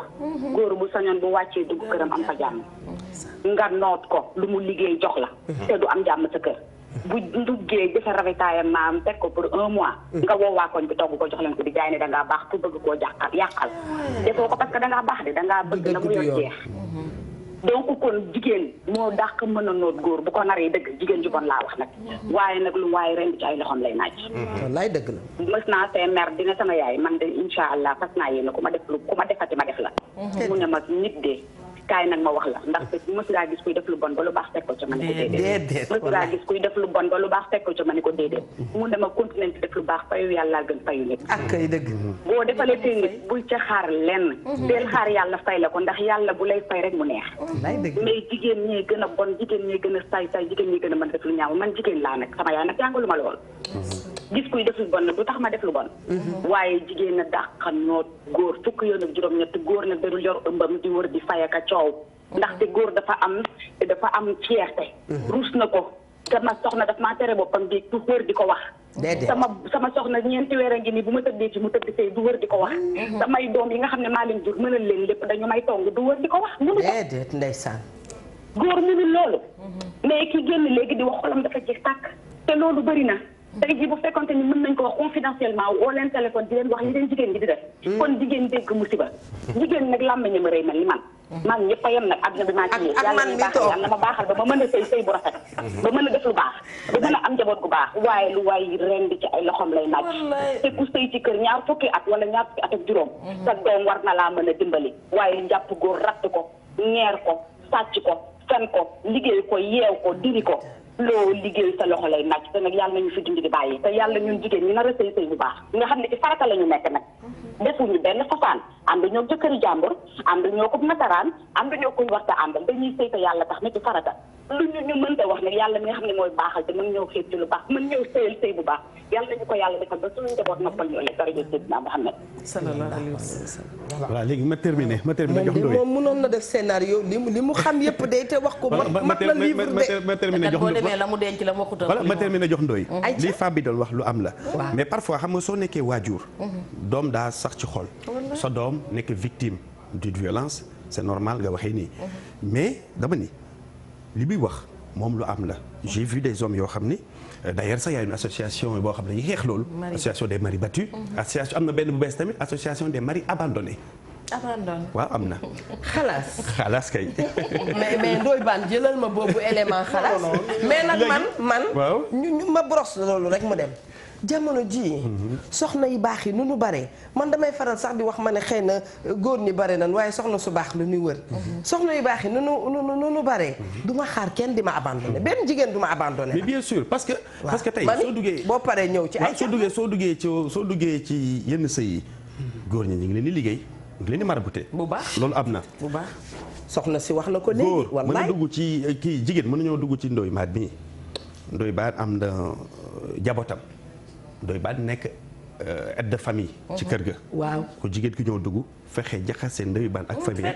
góor bu sañoon bu wàccee dugg këram am fa jàmm nga noot ko lu mu liggéey jox la te du am jàmm sa kër bu nduggee defa ravitaayam maam teg ko pour 1 mois nga woo waa koñ bi togg ko jox leen ko di jaay ne dangaa baax pour bëgg koo yàqal defoo ko parce que dangaa baax de dangaa bëgg la mu yor jeex donc kon jigéen moo dàq mën a noot góor bu ko naree dëgg jigéen ju bon laa wax nag waaye nag lu waaye ren ci ay loxoom lay naaj wallaay dëgg la mës naa see mer dina sama yaay man de insha allah fas naa yéene ku ma defati ma def la mu ne ma nit de kaay nag ma wax la ndax mës ngaa gis kuy def lu bon ba lu baax teg ko ca ma ne ko déedéet mës ngaa gis kuy def lu bon ba lu baax teg ko ca ma ne ko déedéet mu ne ma continuer ci def lu baax fayu yàlla gën fayu nit ak kay dëgg boo defalee tey nit bul ca xaar lenn del xaar yàlla fay la ko ndax yàlla bu lay fay rek mu neex mais jigéen ñee gën a bon jigéen ñee gën a say jigéen ñee gën a mën def lu ñaaw man jigéen laa nag sama yaay nag jàngalu ma lool gis kuy def lu bon nag du tax ma def lu bon waaye jigéen na dàq noot góor fukk yoon ak juróom-ñett góor nag dadul yor ëmbam di wër di fayaka coow ndaxte góor dafa am fierté ruus na ko sama soxna daf maa tere boppam di du wër di ko wax sama soxna 4 weer a ngi nii bu ma tëddee ci mu tëdd sëy du wër di ko wax samay doom yi nga xam ne maa leen jur mënal leen lépp dañu may tong du wër di ko wax mënu ko déedéet ndeysaan góor mënul loolu mais ki génn léegi di wax xolam dafa jeex tàkk te loolu bëri na tey jii bu fekkonte ni mën nañ ko wax confidentiellement woo leen téléphone di leen wax li leen jigéen gi di def kon jigéen dégg musiba jigéen nag làmmiñam ma rëy mel ni man ñëpp a yem nag àdduna bi maa ci yàlla ñu baaxal yàlla ma baaxal ba ma mën a sëy bu rafet ba mën a def lu baax ba mën a am njaboot gu baax waaye lu waay ren di ci ay loxoom lay naaj te ku sëy ci kër 2 fukki at wala 2 fukki at ak juróom sa doom war na laa mën a dimbali waaye njàpp góor ratt ko ñeer ko sàcc ko fen ko liggéey ko yeew ko diri ko loo liggéey sa loxo lay naaj te nag yàlla nañu fi dindi di bàyyi te yàlla ñun jigéen ñi nar a sëy bu baax nga xam ne ci farata la ñu nekk nag defuñu benn fasaan ànd ñoo jëkkëri jàmbur ànd ñoo ko nasaraan ànd ñoo koy waxta àndal dañuy sëy te yàlla tax ne ci farata lu ñu mënta wax nag yàlla mi nga xam ne mooy baaxal te mën ñëw xeet ci lu baax mën ñëw sëyal sëy bu baax yàlla nañu ko yàlla defal ba suñu njaboot noppal ñu ëllëg daraja Seydina Muhammad sallallahu alayhi wa sallam voilà léegi ma terminé jox Ndoye moom mënoon na def scénario li mu xam yëpp day te wax ko mat na livre de ma terminé jox boo demee la mu denc la mu waxutal voilà ma terminé jox Ndoye li Fab bi doon wax lu am la mais parfois xam nga soo nekkee waajur doom daa sax ci xol sa doom nekk victime d'une violence c'est normal nga waxee nii mais dama ni li muy wax moom lu am la j'ai vu des hommes yoo xam ni d'ailleurs sax y a une association boo xam ne ñu xeex loolu association des maris battus association am na benn bu bees tamit association des maris abandonnés waaw am na xalaas kay mais Ndoye Bane jëlal ma boobu élément xalaas mais nag man ñu ma brosse loolu rek mu dem jamono ji soxna yu baax yi nu nu bare man damay faral sax di wax ma ne xëy na góor ñi bare nan waaye soxna su baax lu ñuy wër soxna yu baax yi nu bare du ma xaar kenn di ma abandonné benn jigéen du ma abandonné mais bien sûr parce que tey soo duggee boo paree ñëw ci ay soo duggee ci yenn sëy yi góor ñi ñu ngi leen di liggéey ñu ngi leen di marabouté bu baax loolu am na bu baax soxna si wax na ko léegi góor mën a dugg ci kii jigéen mën nañoo dugg ci Ndoye Bane mii Ndoye Bane am na jabotam Ndoye Bane nekk aide de famille ci kër ga waaw ku jigéen ki ñëw dugg fexe jaxase Ndoye Bane ak famille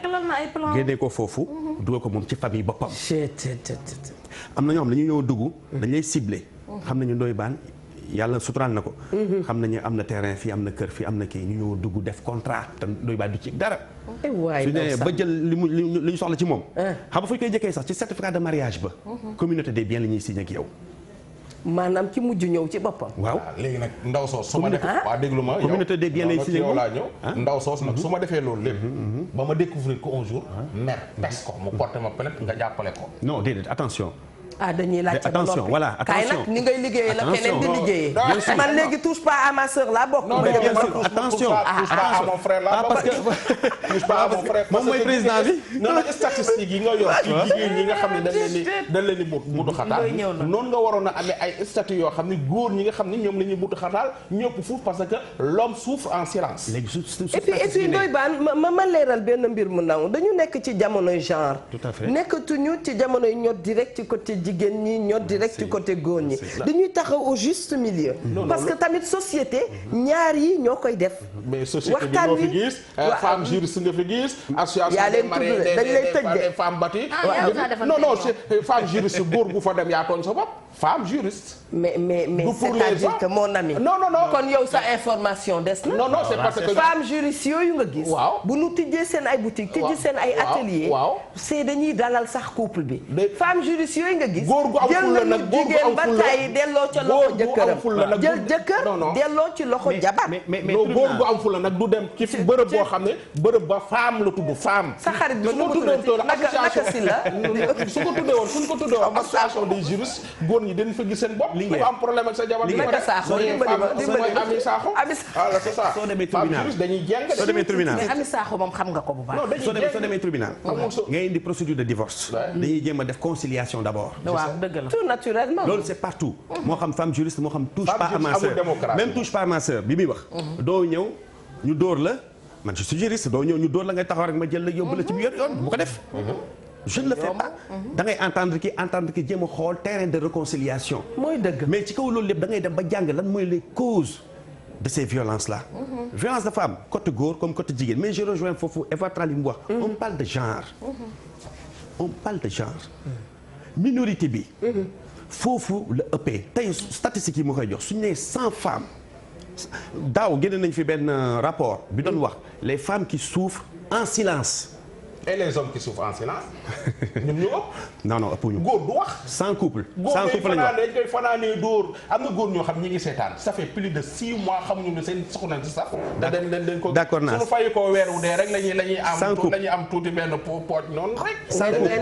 génnee ko foofu dugal ko moom ci famille boppam am na ñoo xam ne ñu ñëw dugg dañ lay ciblé xam nañu Ndoye Bane yàlla suturaal na ko xam nañu am na terrain fii am na kër fii am na kii ñu ñëw dugg def contrat te Ndoye Bane du ci dara su ne ba jël li ñu soxla ci moom xam nga fu ñu koy jëkkee sax ci certificat de mariage ba communauté des biens la ñuy signé ak yow maanaam ci mujj ñëw ci boppam. waaw léegi nag ndaw soos su ma defee waa déglu ma communauté des biens lay signé yow laa ñëw ndaw soos nag su ma defee loolu lépp ba ma découvrir ko un jour mer pes ko mu porté ma plainte nga jàppale ko non déedéet attention dañuy laajte ba attention noppi. voilà kaay attention nag ni ngay liggéeyee la keneen di liggéeyee. bien sûr. man léegi touche pas à ma sœur laa bokk. non ma non yëg ma attention touche pas à mon frère là. parce que touche pas à mon frère. moom mooy président bi. non non statistiques yi nga yor ci jigéen ñi nga xam ne dañ leen di butu xataal. noonu nga waroon a amee ay statut yoo xam ne góor ñi nga xam ne ñoom la ñuy butu xataal ñëpp fuuf parce que l'homme souffre en silence. léegi et puis Ndoye Bane ma leeral benn mbir mu ndaw dañu nekk ci jamonoy genre. tout à fait nekkatuñu ci jamonoy ñot direct ci côté jigéen ñi ñot direct ci côté góor ñi. dañuy taxaw au juste milieu. parce que tamit société ñaar yi ñoo koy def. mais société bi ñoo fi gis. femme juriste nga fi gis. association des mariés des femmes battues. non non femme juriste góor gu fa dem yaa tooñ sa bopp femme juriste. mais c'est-à-dire que mon ami. non kon yow sa information des na. non c'est parce que femme juriste yooyu nga gis. waaw bu nu tijjee seen ay boutique tijji seen ay atelier c'est dañuy dalal sax couple bi. femme juriste yooyu nga gis. góor gu am fulla nag góor gu am fulla jigéen ba tey delloo ca loxo jëkkëram jël jëkkër delloo ci loxo jabar. mais góor gu am fulla nag du dem ci bërëb boo xam ne bërëb ba femme la tudd femme. sa xarit bi su ko tuddoon naka si la. su ko tuddee woon suñ ko tuddee woon association des juristes góor ñi dañ fa gis seen bopp. ku am problème ak sa jabar bi naka Sakho mooy Ami Sakho. voilà c'est ça. soo demee tribunal dañuy jeng. soo demee tribunal mais Ami Sakho moom xam nga ko bu baax. soo demee tribunal ngay indi procédure de divorce. dañuy jéem a def conciliation d'abord. waaw dëgg la. tout naturellement. loolu c'est partout. moo xam femme juriste moo xam touche pas à ma sœur même touche pas à ma sœur bi muy wax. doo ñëw ñu dóor la man je suis juriste doo ñëw ñu dóor la ngay taxaw rek ma jël la yóbbu la ci biir yoon bu ko def. je ne le fais pas da ngay entendre ki jéem a xool terrain de réconciliation. mooy dëgg. mais ci kaw loolu lépp da ngay dem ba jàng lan mooy les causes de ces violences là. violence dafa am côté góor comme côté jigéen mais je rejoins foofu Eva Tra li mu wax. on parle de genre. on parle de genre. minorité bi. foofu la ëppee tey statistiques yi mu koy jox suñu nee 100 femmes daaw génne nañ fi benn rapport bi doon wax les femmes qui souffrent en silence. et les hommes qui souffrent en silence ñun ñu ëpp. non ëpp ñu. góor du wax. sans couple. góor sans couple lañu wax dañ koy fanaanee dóor am na góor ñoo xam ñi ngi seetaan ça fait plus de 6 mois xamuñu ne seen soxna si sax. dañ ko d'accord naa suñu fay ko weer wu dee rek lañuy sans couple lañuy am tuuti benn pooj noonu rek. sans couple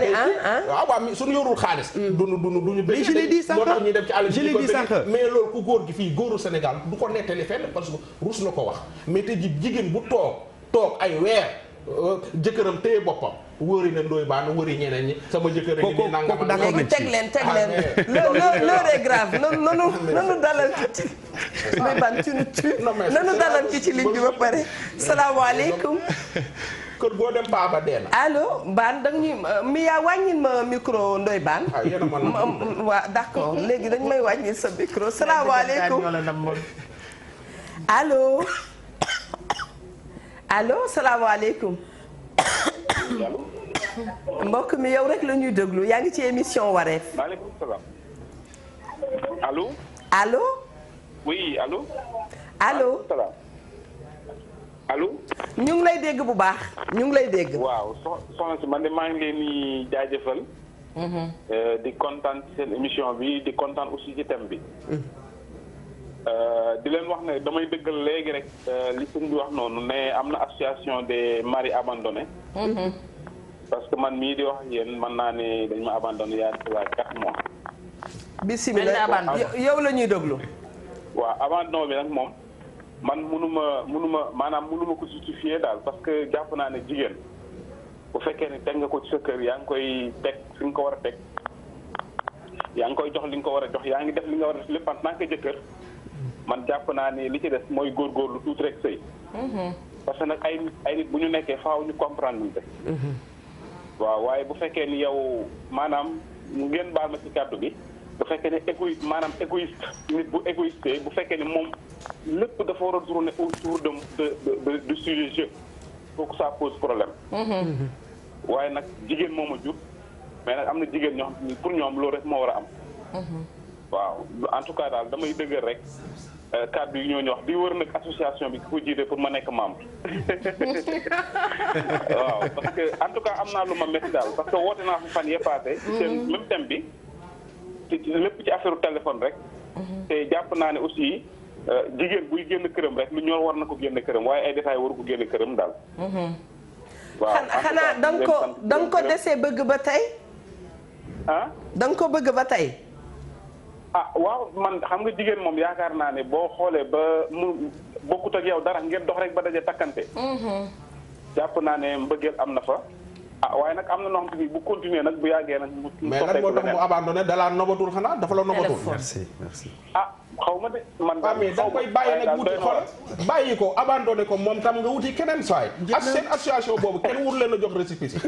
waaw suñu yorul xaalis. duñu mais je l'ai dit sànq moo tax ñuy dem ci àll je l'ai dit sànq mais loolu ku góor gi fii góoru Sénégal du ko nettali fenn parce que rus na ko wax mais te jigéen bu toog ay weer jëkkëram téye boppam wëri na Ndoye Bane wëri ñeneen ñi sama jëkkër a ngi nii nangam léegi teg leen l'heure est grave nanu dalal ci Ndoye Bane tu nous tues nanu dalal ci ligne bi ba pare salaamaaleykum kër boo dem baaba dee na allo Bane da nga ñuy mi yaa wàññil ma micro Ndoye Bane waaw d'accord léegi dañ may wàññil sa micro salaamaaleykum allo allo salaamaaleykum mbokk mi yow rek la ñuy déglu yaa ngi ci émission Wareef. maaleykum salaam. allo. allo. oui allo. allo. salaam. allo. ñu ngi lay dégg bu baax ñu ngi lay dégg. waaw soxna si man de maa ngi leen di jaajëfal. di kontaan ci seen émission bi di kontaan aussi ci thème bi. di leen wax ne damay dëggal léegi rek li sëñ bi wax noonu ne am na association des maris abandonnés. parce que man mii di wax ak yéen mën naa ne dañ ma abandonné il y a 4 mois. bisimilah yow la ñuy déglu. waaw abandon bi nag moom man mënuma ko justifier daal parce que jàpp naa ne jigéen bu fekkee ne teg nga ko ci sa kër yaa ngi koy teg fi nga ko war a teg yaa ngi koy jox li nga ko war a jox yaa ngi def li nga war a def lépp en tant que jëkkër man jàpp naa ne li ci des mooy góorgóorlu tuuti rek sëy. parce que nag ay nit bu ñu nekkee faaw ñu comprendre ñu waaw waaye bu fekkee ni yow maanaam ngeen baal ma ci kàddu gi bu fekkee ne égoïste nit bu égoïste bu fekkee ne moom lépp dafa war a tourner autour de sujet jeu kooku ça pose problème. waaye nag jigéen moo ma jur mais nag am na jigéen ñoo xam ne pour ñoom loolu rek moo war a am. waaw en tout cas daal damay dëgër rek kàddu yi ñoo wax di wër nag association bi ki ko jiite pour ma nekk membre. waaw parce que en tout cas am naa lu ma métti daal parce que woote naa fa fan yee passé. seen même thème bi ci lépp ci affaire téléphone rek. te jàpp naa ne aussi jigéen buy génn këram rek lu ñor war na ko génn këram waaye ay détails waru ko génn këram daal. waaw xanaa da nga ko desee bëgg ba tey. ah. da nga ko bëgg ba tey. ah waaw man xam nga jigéen moom yaakaar naa ne boo xoolee ba mu bokkut ak yow dara ngeen dox rek ba daje takkante. jàpp naa ne mbëggeel am na fa. ah waaye nag am na noo xam ne bu continuer nag bu yàggee nag. mais lan moo tax mu abandonné da laa nobatul xanaa dafa la nobatul. merci. ah xaw ma de man. waaw mais da nga koy bàyyi nag wuti xool bàyyi ko abandonné ko moom tam nga wuti keneen saay ak seen association boobu kenn wur leen a jox récépissé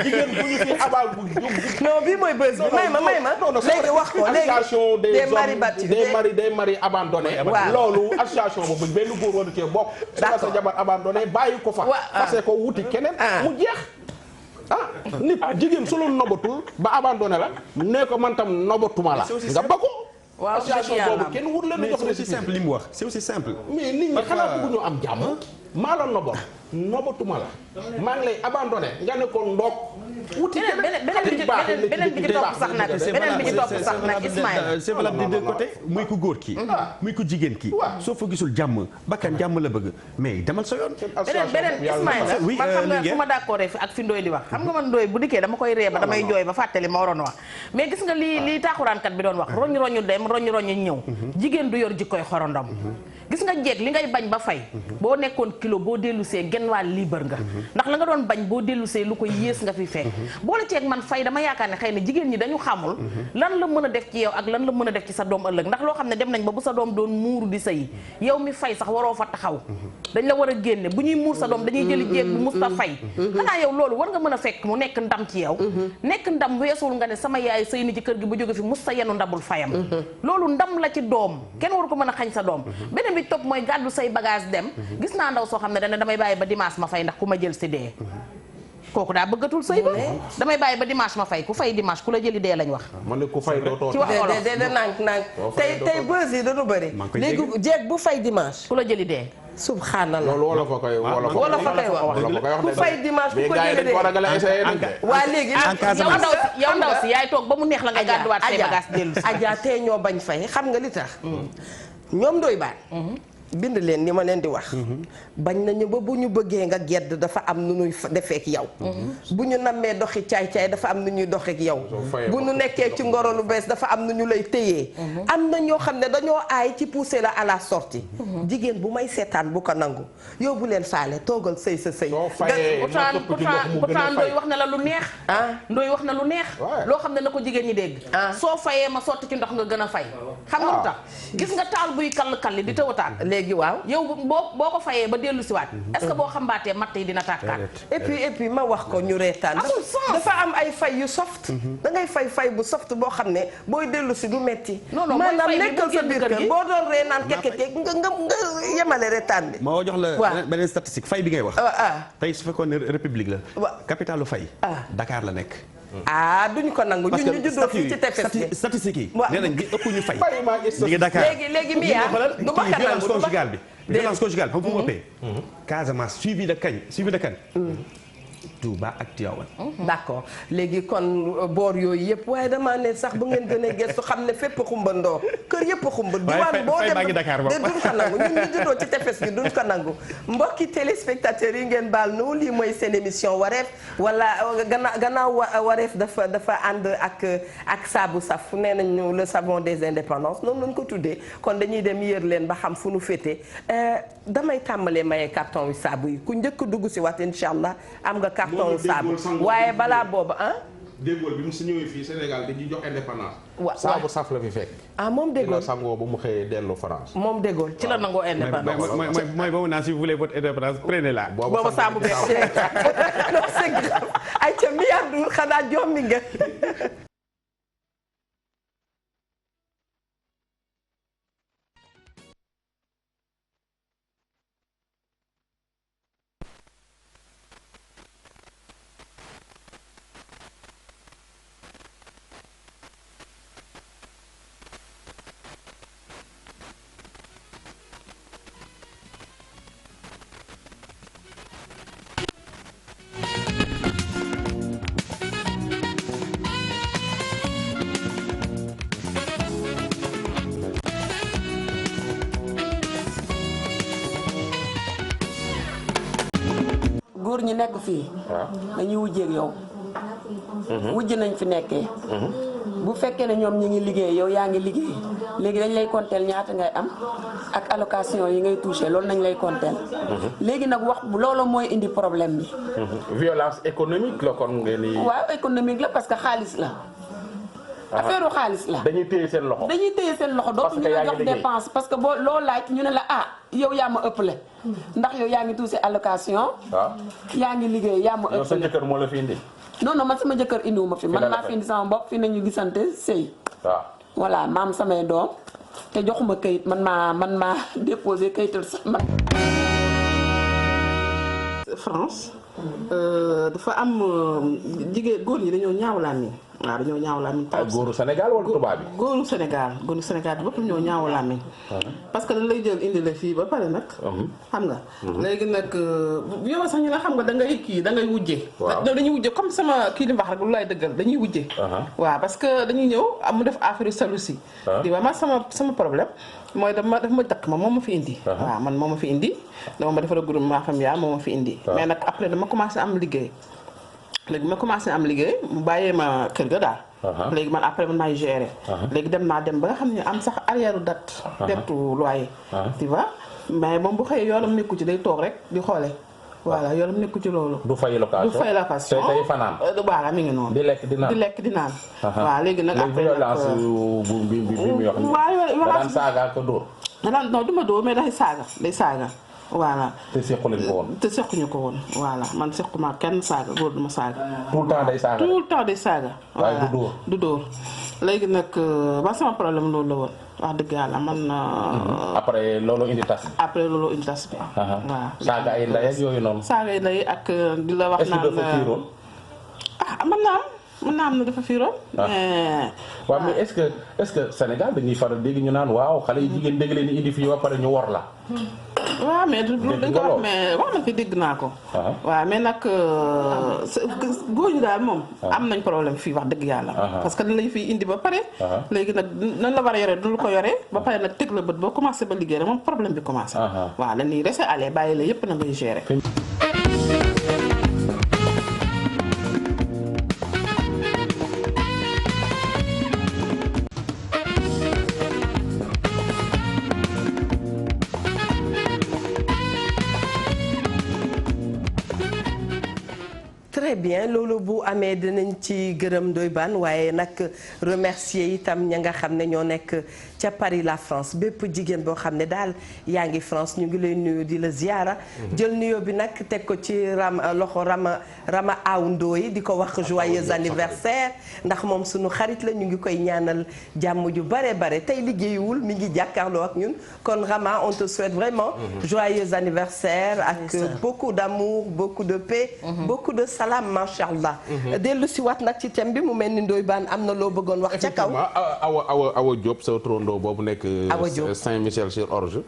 jigéen bu ñu fi abal bu non bii mooy bës bi may ma léegi wax ko léegi association des maris battus des maris abandonnés loolu association boobu benn góor waru cee bokk sa jabar abandonné bàyyi ko fa parce que ko wuti keneen mu jeex nit jigéen su la nobatul ba abandonné la ne ko man tam nobatuma la nga ba ko waaw association boobu kenn wur leen a jox c'est aussi simple li mu wax c'est aussi simple. mais nit ñi xanaa bëgg ñu am jàmm maa la nobot nobatuma la maa ngi lay abandonné nga ne ko ndox wuti beneen bi ci topp sax nag beneen bi ci topp sax nag Ismaïla c'est valable des deux côtés muy ku góor ki muy ku jigéen ki soo fa gisul jàmm bakkan jàmm la bëgg mais demal sa yoon. beneen Ismaïla man xam nga fu ma d'accord ak fi Ndoye di wax xam nga man Ndoye bu dikkee dama koy ree ba damay jooy ba fàttali ma waroon wax mais gis nga lii taaxuraankat bi doon wax roñ roñu dem roñ roñu ñëw jigéen du yor jikkoy xorondom gis nga jeeg li ngay bañ ba fay boo nekkoon kilo boo dellusee genn waa liibar nga ndax la nga doon bañ boo dellusee lu ko yées nga fi fekk boole ceeg man fay dama yaakaar ne xëy na jigéen ñi dañu xamul lan la mën a def ci yow ak lan la mën a def ci sa doom ëllëg ndax loo xam ne dem nañ ba bu sa doom doon muuru di sëy yow mi fay sax waroo fa taxaw dañ la war a génne bu ñuy muur sa doom dañuy jëli jeeg bu musta fay xanaa yow loolu war nga mën a fekk mu nekk ndam ci yow nekk ndam weesul nga ne sama yaay sëy ni ci kër gi bu jóge fi musta yenu ndabul fayam loolu ndam la ci doom kenn waru ko mën a xañ sa doom beneen bi topp mooy gàddu say bagage dem gis naa ndaw soo xam ne dana damay bàyyi ba dimanche ma fay ndax ku ma jël si dee kooku daa bëggatul sëy ba damay bàyyi ba dimanche ma fay ku fay dimanche ku la jëli dee lañ wax man ne ku fay dootoo ci wax olof de nànk tey bës yi dañu bëri léegi jeeg bu fay dimanche ku la jëli dee subhanallah loolu wala fa koy wala fa koy wax ku fay dimanche ku ko jëli dee waa léegi yow ndaw si yaay toog ba mu neex la nga gàdduwaat say bagage dellu si Adja tey ñoo bañ fay xam nga li tax ñoom Ndoye Bane bind leen ni ma leen di wax bañ nañu ba bu ñu bëggee nga gedd dafa am nu ñuy defeek yow bu ñu nammee doxi caay-caay dafa am nu ñuy doxeek yow bu ñu nekkee ci ngoro lu bees dafa am nu ñu lay téyee am na ñoo xam ne dañoo aay ci pousser la à la sortie jigéen bu may seetaan bu ko nangu yow bu leen faale toogal sëy sa sëy pourtant Ndoye wax na la lu neex Ndoye wax na lu neex loo xam ne na ko jigéen ñi dégg soo fayee ma sotti ci ndox nga gën a fay xam nga lu tax gis nga taal buy kall-kalli di tëwataan léegi waaw yow boo ko fayee ba dellu si waat est-ce que boo xambaatee matt yi dina tàkkaat et puis ma wax ko ñu reetaan dafa am ay fay yu soft da ngay fay bu soft boo xam ne booy dellu si du metti maanaam nekkal sa biir kër boo doon ree naan kekeke nga yemale reetaan bi moo jox la beneen statistique fay bi ngay wax tey su fekkoon ne république la capitalu fay Dakar la nekk duñu ko nangu ñun ñu juddoo fii ci tefes gi statistique yi nee nañ gi ëpp ñu fay ñu ngi Dakar léegi mi yaa du ba ka nangu conjugale bi violence conjugale xam fu mu ëppee Casamance suivi de kan Touba ak Tivaouane. d'accord léegi kon boor yooyu yëpp waaye damaa ne sax bu ngeen gën a gëstu xam ne fépp xumbandoo kër yëpp xumba diwaan boo dem duñ ko nangu ñun ñu juddoo ci tefes gi duñ ko nangu mbokki téléspectateurs yi ngeen baal nu lii mooy seen émission wareef wala gannaaw wareef dafa ànd ak saabu saf nee nañu le savon des indépendances noonu lañ ko tuddee kon dañuy dem yër leen ba xam fu nu féete damay tàmbalee maye carton yu saabu yi ku njëkk dugg si waat incha allah am nga carton saabu waaye balaa boobu déggool bi mu si ñëwee fii Sénégal di jox indépendance. waaw saabu saf la fi fekk. moom déggool ci la sangoo ba mu xëyee dellu France. moom déggool ci la nangoo indépendance. mooy boobu naa si vous voulez votre indépendance prenez-la. boobu saabu bees non c'est grave ay ca miyaandu xanaa jommi nga. góor ñi nekk fii dañuy wujjeeg yow wujj nañ fi nekkee bu fekkee ne ñoom ñi ngi liggéey yow yaa ngi liggéey léegi dañ lay konteel ñaata ngay am ak allocation yi ngay touché loolu nañ lay konteel léegi nag wax loolu mooy indi problème bi violence économique la kon ngeen di waaw économique la parce que xaalis la affaire xaalis la dañuy téye seen loxo dootu ñu la jox dépense parce que boo loo laaj ñu ne la yow yaa ma ëppale ndax yow yaa ngi touché allocation yaa ngi liggéey yaa ma ëppale sa jëkkër moo la fi indi non man sama jëkkër indiwuma fi man maa fi indi sama bopp fi nañu gisante sëy voilà maam samay doom te joxuma kayit man maa déposé kayital man France dafa am jigéen góor ñi dañoo ñaaw làmmiñ waaw dañoo ñaaw làmmiñ góoru Sénégal wala tubaab bi góoru Sénégal bi bopp ñoo ñaaw làmmiñ parce que dañ lay jël indi la fii ba pare nag xam nga léegi nag yow sax ñu la xam nga da ngay wujje dañuy wujje comme sama kii li wax rek lu lay dëggal dañuy wujje waaw parce que dañuy ñëw mu def affaire jalousie di waa man sama problème mooy daf ma dëkk ma moo ma fi indi waaw man moo ma fi indi dama ma defal groupement familial moo ma fi indi mais nag après dama commencé am liggéey léegi ma commencé am liggéey mu bàyyee ma kër ga daal léegi man après man maay gérer léegi dem ba nga xam ne am sax arrière date loyer tu vois mais moom bu xëyee yoonam nekku ci day toog rek di xoole voilà yoonam nekku ci loolu du fay location tey fanaan voilà mi ngi noonu di lekk di naan waaw léegi nag après violence bi muy wax ni daan saaga ko dóor non du ma dóor mais day saaga voilà te sequñu ko woon voilà man sequma kenn saaga góor duma saaga tout le temps day saaga voilà du dóor léegi nag ba sama problème loolu la woon wax dëgg yàlla man après loolu indi tas bi waaw saaga ay ndey ak yooyu noonu saaga ay ndey ak di la wax naan mën naa am na dafa fiiroon mais waaw mais est-ce que Sénégal dañuy faral dégg ñu naan waaw xale yi jigéen dégg leen indi fii ba pare ñu wor la waaw mais dañ ko wax mais wax na fi dégg naa ko waaw mais nag góor ñi daal moom am nañ problème fii wax dëgg yàlla parce que dañ lay fiy indi ba pare léegi nag nan la war a yore du ko yore ba pare nag teg la bët boo commencé ba liggéey rek moom problème bi commencé waaw dañuy rester aller bàyyi la yëpp na ngay gérer très bien loolu bu amee dinañ ci gërëm Ndoye Bane waaye nag remercier itam ña nga xam ne ñoo nekk ca Paris la France bépp jigéen boo xam ne daal yaa ngi France ñu ngi lay nuyu di la ziara jël nuyoo bi nag teg ko ci loxo Rama Aw Ndoye di ko wax joyeux anniversaire ndax moom suñu xarit la ñu ngi koy ñaanal jàmm ju bare tey liggéeyuwul mi ngi jàkkaarloo ak ñun kon Rama on te souhaite vraiment joyeux anniversaire ak beaucoup d'amour beaucoup de paix beaucoup de salaam macha allah. dellu si waat nag ci thème bi mu mel ni Ndoye Bane am na loo bëggoon wax ca kaw. Awa Diop sa turandoo boobu nekk. Saint-Michel-sur-Orge.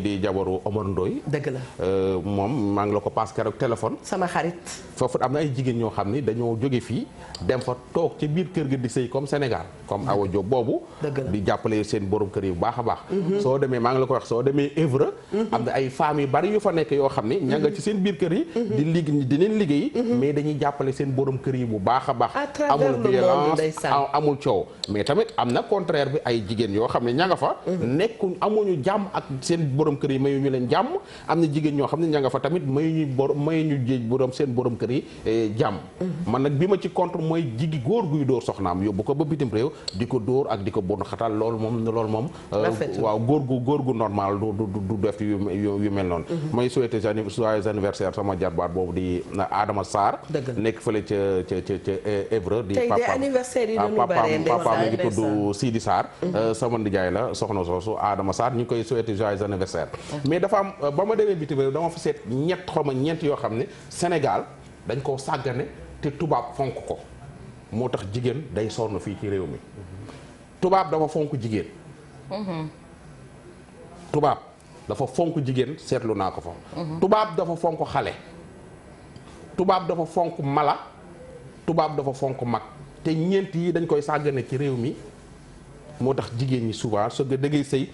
di jabaru Omar Ndoye. dëgg la moom maa ngi la ko paas keroog téléphone. sama xarit. foofu am na ay jigéen ñoo xam ni dañoo jóge fii dem fa toog ci biir kër gi di sëy comme Sénégal comme Awa Diop boobu. di jàppale seen borom kër yi bu baax a baax. soo demee maa ngi la ko wax soo demee Évreux. am na ay femmes yu bari yu fa nekk yoo xam ni ña nga ci seen biir kër yi. di leen liggéey. mais dañuy jàppale seen borom kër yi bu baax a baax. amul violence amul coow. mais tamit am na contraire bi ay jigéen yoo xam ne ña nga fa. nekkuñ amuñu jàmm ak seen borom kër yi mayuñu leen jàmm am na jigéen ñoo xam ne ña nga fa tamit mayuñu jéej borom seen borom kër yi jàmm. man nag bi ma ci contre mooy góor guy dóor soxnaam yóbbu ko ba bitim réew di ko dóor ak di ko bon xatal loolu moom. waaw góor gu normal du def yu mel noonu. may souhaiter joyeux anniversaire sama jarbaat boobu di Adama Sarr. nekk fële ca Évreux di papa mu ngi tudd Sidi Sarr. sama ndijaay la soxna soosu Adama Sarr ñu ngi koy souhaiter joyeux anniversaire. mais dafa am ba ma demee bitim réew dama fa seet ñeent yoo xam ne Sénégal dañ koo sàggane te tubaab fonk ko moo tax jigéen day sonn fii ci réew mi tubaab dafa fonk jigéen. tubaab dafa fonk jigéen seetlu naa ko fa. tubaab dafa fonk xale. tubaab dafa fonk mala tubaab dafa fonk mag te ñeent yi dañ koy sàggane ci réew mi moo tax jigéen ñi souvent soo da ngay sëy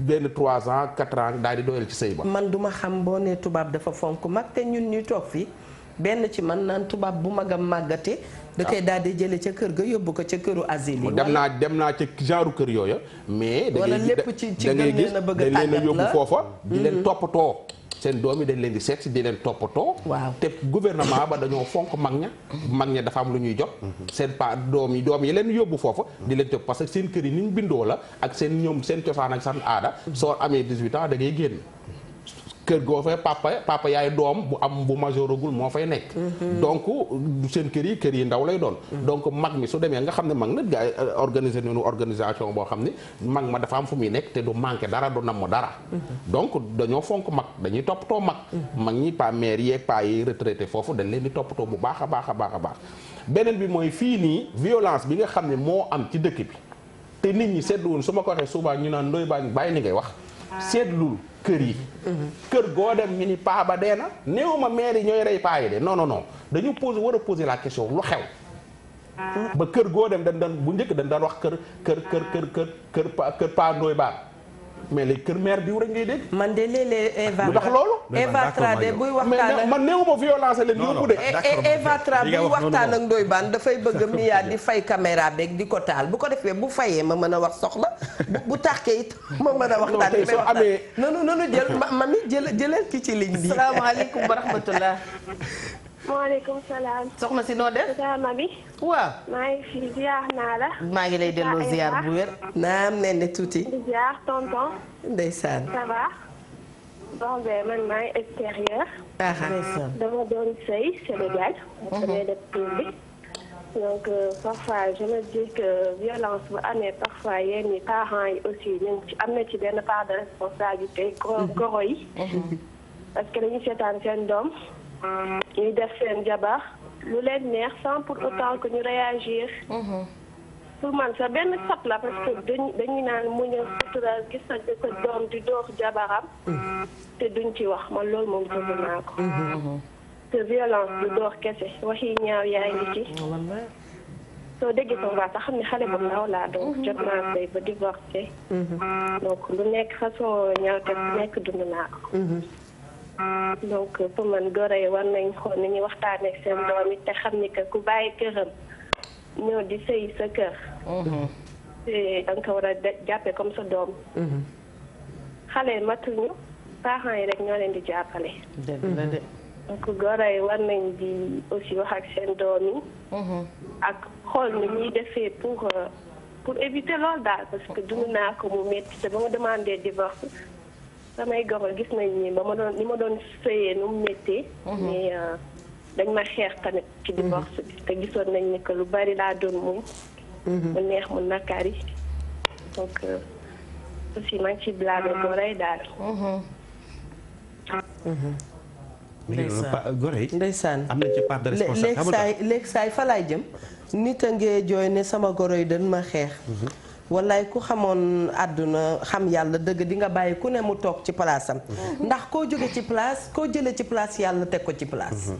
benn 3 ans 4 ans daal di doyal ci sëy ba. man duma xam boo nee tubaab dafa fonk mag te ñun ñuy toog fii benn ci man naan tubaab bu magam màggate da koy daal di jële ca kër ga yóbbu ko ca këru asile yi. dem naa ca genre kër yooya. mais wala lépp ci gën leen a bëgg a dañ leen a yóbbu la foofa. di leen toppatoo. seen doom yi dañ leen di seet si di leen toppatoo. waaw te gouvernement ba dañoo fonk mag ña dafa am lu ñuy jot. seen doom yi leen yóbbu foofa. di leen topp parce que seen kër yi ni ñu bindoo la ak seen ñoom seen cosaan ak seen aada. soo amee 18 ans da ngay génn. kër goo fay papa yaay doom bu majeuragul moo fay nekk. donc seen kër yi ndaw lay doon. donc mag mi su demee nga xam ne mag nag gars yi organiser nañu organisation boo xam ne mag ma dafa am fu muy nekk te du manqué dara du namm dara. donc dañoo fonk mag dañuy toppatoo mag. mag ñi pa mère yeeg pa yi retraité foofu dañ leen di toppatoo bu baax a baax a baax a baax. beneen bi mooy fii nii violence bi nga xam ne moo am ci dëkk bi te nit ñi seetluwul su ma ko waxee souvent ñu naan Ndoye Bane bàyyi ni ngay wax seetlul kër yi. kër goo dem ñu ni paa ba dee na néew ma maire yi ñooy rey paa yi de non dañu war a poser la question lu xew. ba kër goo dem dañ daan bu njëkk dañ daan wax kër paa Ndoye Bane mais léegi kër maire diw rek ngay dégg. man de léeg-léeg Eva. lu tax loolu. Eva Trade buy waxtaan ak man néew ma violence leen yóbbu de. Eva Trade buy waxtaan ak Ndoye Bane dafay bëgg Mia di fay caméra beeg di ko taal bu ko defee bu fayee ma mën a wax soxla bu tàkkee it ma mën a waxtaan. tey soo amee nanu jël mami jëlal ki ci ligne bi. salaamaaleykum wa rahmatullah. maaleykum salaam. soxna si noo def. mami. waaw. maa ngi fi ziar naa la. maa ngi lay delloo ziar bu wér. naam ne tuuti. di ziar tonton. ndeysaan. ça va. bon ben man maa ngi extérieur. dama doon sëy Sénégal. damay def tour bi. donc parfois je me dis que violence bu amee parfois yéen ñi parents yi aussi ñun am na ci benn part de responsabilité. goro yi. parce que dañuy seetaan seen doom. ñuy def seen jabar lu leen neex sans pour autant que ñu réagir. pour man sa benn sot la parce que dañuy naan mu ñëw sutura gis sa ko doom di dóor jabaram. te duñ ci wax man loolu moom dëgg naa ko. te violence du dóor kese waxi ñaaw yaa ngi ci. soo déggee sama baax sax xam ne xale bu ndaw laa donc jot naa sëy ba divorcé. donc lu nekk façon ñaaw te bu nekk dund naa ko. donc pour man goro yi war nañ xool ni ñuy waxtaanee ak seen doom yi te xam ni que ku bàyyi këram ñëw di sëy sa kër. te da nga ko war a jàppee comme sa doom. xale matuñu parents yi rek ñoo leen di jàppale. donc goro yi war nañ di aussi wax ak seen doom yi. ak xool ni ñuy defee pour éviter loolu daal parce que dund naa ko mu métti te ba ma demandé divorce. samay goro gis nañ ni ni ma doon sëyee nu mu méttee. mais dañ ma xeex tamit ci divorce bi te gisoon nañ ni que lu bari laa doon muñ. mu neex mu nakari donc aussi maa ngi ciy blâmer goro yi daal. ndeysaan am na ci part de responsabilité. léegi saay fa laay jëm. nit a ngee jooy ne sama goro yi dañ ma xeex. wallaay ku xamoon àdduna xam yàlla dëgg di nga bàyyi ku ne mu toog ci palaasam. ndax koo jóge ci place koo jëlee ci place yàlla teg ko ci place.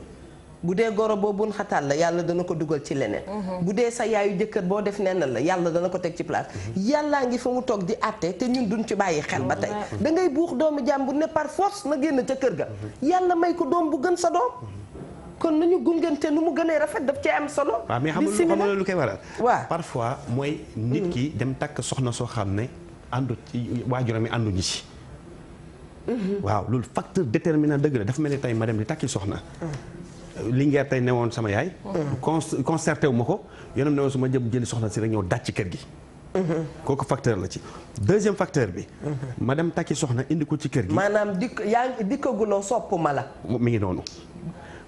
bu dee goro boobu xatal la yàlla dana ko dugal ci leneen. bu dee sa yaayu jëkkër boo def nenn la yàlla dana ko teg ci place. yàllaa ngi fa mu toog di àtte te ñun duñ ci bàyyi xel ba tey. da ngay buux doomu jàmbur ne par force na génn ca kër ga. yàlla may ko doom bu gën sa doom. kon nañu gungante nu mu gënee rafet daf cee am solo. waaw mais xam nga lu koy waral. waaw parfois mooy. nit ki dem takk soxna soo xam ne àndu ci waajuram yi ànduñu ci. waaw loolu facteur déterminant dëgg la dafa mel ni tey ma dem di takki soxna. Linguère tey newoon sama yaay. concerté wu ma ko yoonam newoon su ma jëli soxna si rek ñëw daj ci kër gi. kooku facteur la ci. deuxième facteur bi. ma dem takki soxna indi ko ci kër gi. maanaam dikkaguloo sopp ma la. mi ngi noonu.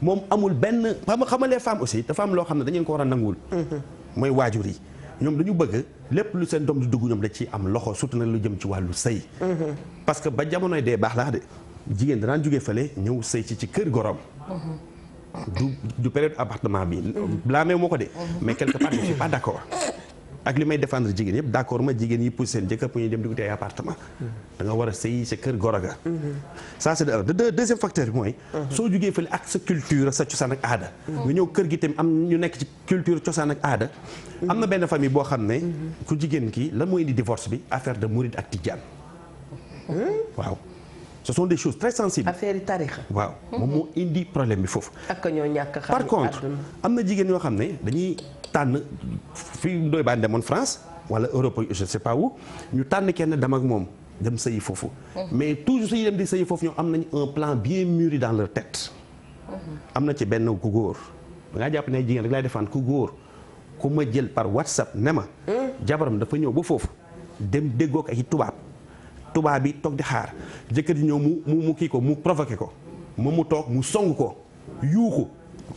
moom amul benn xam nga les femmes aussi dafa am loo xam ne dañu ko war a nanguwul. mooy waajur yi ñoom dañu bëgg lépp lu seen doom di dugg ñoom da ci am loxo surtout nag lu jëm ci wàllu sëy. parce que ba jamonoy dee baax laa de jigéen danaan jógee fële ñëw sëy ci kër gorom. du période appartement bi. blâmé moo ko de. mais quelque part je suis pas d'accord. ak li may défendre jigéen yëpp d'accord ma jigéen yi pousse seen jëkkër pour ñu dem di wuti ay appartement. da nga war a sëy sa kër goro ga. ça c'est de deuxième facteur bi mooy. soo jugee fële ak sa culture sa cosaan ak aada. nga ñëw kër gi tamit am ñu nekk ci culture cosaan ak aada. am na benn famille boo xam ne. ku jigéen ki lan moo indi divorce bi affaire de mouride ak tijaan. waaw ce sont des choses très sensibles. affaire yi tarixa. waaw moom moo indi problème bi foofu. ak ñoo ñàkk xam par contre am na jigéen yoo xam ne dañuy tànn fi Ndoye Bane demoon France wala Europe je sais pas où ñu tànn kenn dem ak moom dem sëyi foofu. mais toujours suñu dem di sëyi foofu ñoom am nañ un plan bien mûri dans leur tête. am na ci benn ku góor da ngaa jàpp ne jigéen rek laay défendre ku góor ku ma jël par WhatsApp ne ma. jabaram dafa ñëw ba foofu dem déggoo ak ay tubaab bi toog di xaar jëkkër ji ñëw mu kii ko mu provoqué ko moom mu toog mu song ko yuuxu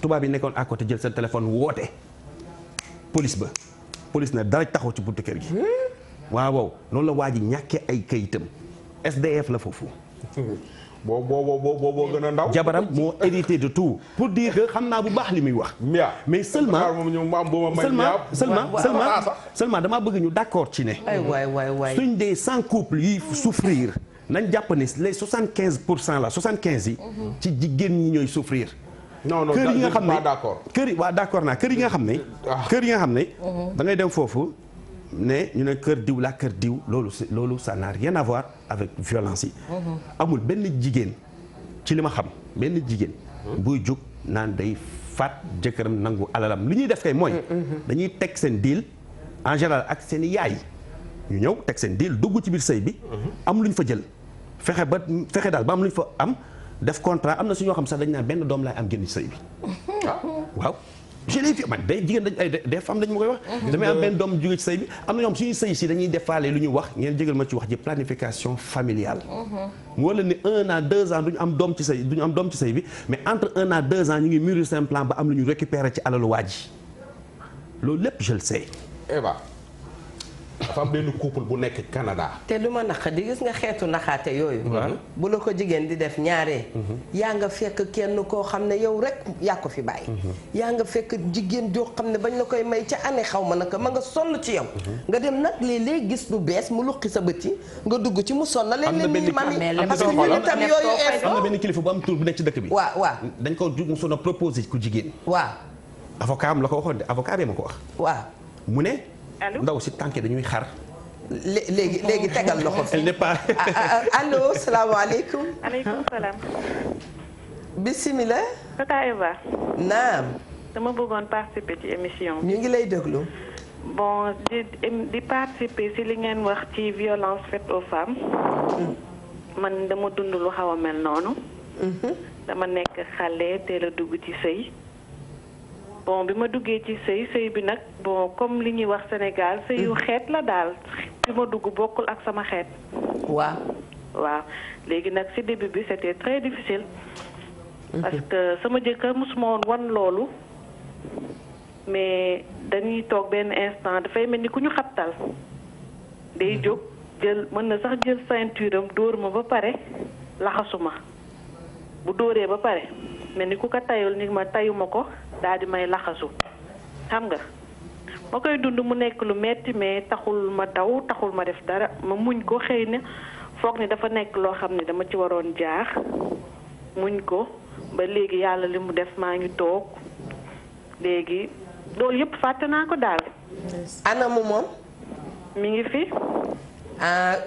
tubaab bi nekkoon à côté jël seen téléphone woote police na dara taxaw ci buntu kër gi. waaw noonu la waa ji ñàkkee ay kayitam SDF la foofu. boo gën a ndaw. jabaram moo hérité de tout pour dire que xam naa bu baax li muy wax. mais seulement damaa bëgg ñu d'accord ci ne. waay suñ dee 100 couples yi souffrir nañ jàpp ne les 75% la 75 yi. ci jigéen ñi ñooy souffrir. non kër yi nga xam ne d'accord. kër yi waaw d'accord naa kër yi nga xam ne. kër yi nga xam ne. da ngay dem foofu ne ñu ne kër diw la kër diw loolu ça n'a rien à voir avec violence yi. amul benn jigéen ci li ma xam benn jigéen. buy jóg naan day faat jëkkëram nangu alalam li ñuy def kay mooy. dañuy teg seen deal en général ak seen yaay ñu ñëw teg seen deal dugg ci biir sëy bi. am lu ñu fa jël fexe daal ba am lu ñu fa am. def contrat am na su ñoo xam sax dañ naan benn doom laay am génn ci sëy bi waaw je l'ai vu man day jigéen dañ ay des femmes dañ ma koy wax damay am benn doom jóge ci sëy bi am na ñoom suñuy sëy si dañuy defaale lu ñu wax ngeen jégal ma ci wax ji planification familiale mu wala ne 1 an 2 ans duñu am doom ci sëy bi mais entre 1 an 2 ans ñu ngi mûrir seen plan ba am lu ñu récupérer ci alalu waa ji loolu lépp je le sais. Eva dafa am benn couple bu nekk Canada. te lu ma naqa di gis nga xeetu naxaate yooyu. bu la ko jigéen di def ñaaree. yaa nga fekk kenn koo xam ne yow rek yaa ko fi bàyyi. yaa nga fekk jigéen joo xam ne bañ la koy may ca année xaw ma naka ma nga sonn ci yow. nga dem nag léeg-léeg gis lu bees mu luqi sa bët yi nga dugg ci mu sonn na leen ni mami parce que ñun itam yooyu am na benn kilifa bu am tur bu nekk ci dëkk bi. waaw dañ ko mu sonn proposé ku jigéen. waaw. avocat am la ko waxoon de avocat bi ma ko wax. waaw mu ne. ndaw si tànk dañuy xar. léegi tegal loxo fi. elle n'est pas. allo salaamaaleykum. aleykum salaam. bisimilah. Tata Eva. naam. dama bëggoon participer ci émission bi. ñu ngi lay déglu. bon di participer ci li ngeen wax ci violence faite aux femmes. man dama dund lu xaw a mel noonu. dama nekk xale teel a dugg ci sëy. bon bi ma duggee ci sëy bi nag bon comme li ñuy wax Sénégal sëyu xeet la daal fi ma dugg bokkul ak sama xeet. waaw léegi nag ci début bi c'était très difficile. parce que sama jëkkër mosuma woon wan loolu. mais dañuy toog benn instant dafay mel ni ku ñu xabtal. day jóg jël mën na sax jël ceinture am dóor ma ba pare laxasuma bu dóoree ba pare mel ni ku ko tayul ni ma tayuma ko. daal di may laxasu xam nga ma koy dund mu nekk lu metti mais taxul ma daw taxul ma def dara ma muñ ko xëy na foog ni dafa nekk loo xam ne dama ci waroon jaar muñ ko ba léegi yàlla li mu def maa ngi toog léegi loolu yëpp fàtte naa ko daal. anamu moom. mi ngi fi.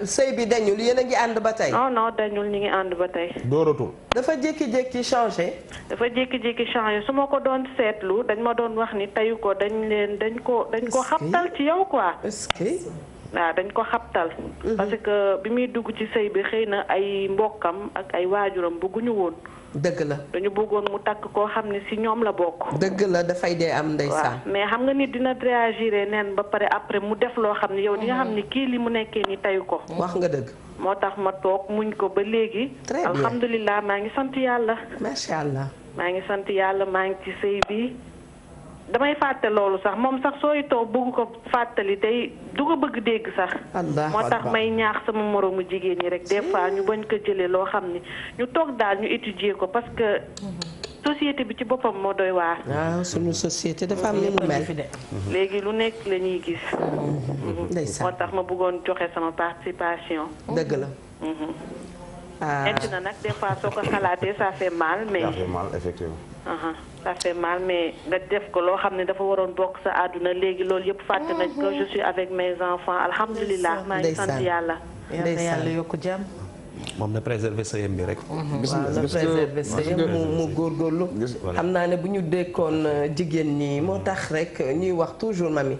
sëy bi dañul yéen a ngi ànd ba tey. non dañul ñu ngi ànd ba tey. dooratul. dafa jékki-jékki changé. dafa jékki-jékki changé su ma ko doon seetlu dañ ma doon wax ni tayu ko dañ ko xabtal ci yow quoi. est-ce que. waaw dañ ko xabtal. parce que bi muy dugg ci sëy bi xëy na ay mbokkam ak ay waajuram bëgguñu woon. dëgg la. dañu bëggoon mu takk koo xam ne ci ñoom la bokk. dëgg la dafay dee am ndeysaan. mais xam nga nit dina réagir neen ba pare après mu def loo xam ne yow di nga xam ne kii li mu nekkee ni tayu ko. wax nga dëgg. moo tax ma toog muñ ko ba léegi. très bien alhamdulilah maa ngi sant yàlla. macha allah. maa ngi sant yàlla maa ngi ci sëy bi damay fàtte loolu sax moom sax sooy toog bëgg ko fàttali tey du ko bëgg dégg sax. moo tax may ñaax sama moroomu jigéen ñi rek des fois ñu bañ ko jëlee loo xam ni ñu toog daal ñu étudier ko parce que société bi ci boppam moo doy waar. waaw sunu société dafa am ni mu mel. léegi lu nekk la ñuy gis. ndeysaan moo tax ma bëggoon joxe sama participation. dëgg la. metti na nag des fois soo ko xalaatee ça fait mal mais. ça fait mal effectivement. ça fait mal mais nga def ko loo xam ne dafa waroon bokk sa àdduna léegi loolu yëpp fàtte nañ ko je suis avec mes enfants alhamdulilah maa ngi sant yàlla. yàlla yokk jàmm. moom na préserver sëyam bi rek. waaw na préserver sëyam mu góorgóorlu. xam naa ne bu ñu dékkoon jigéen ñi moo tax rek ñuy wax toujours mami.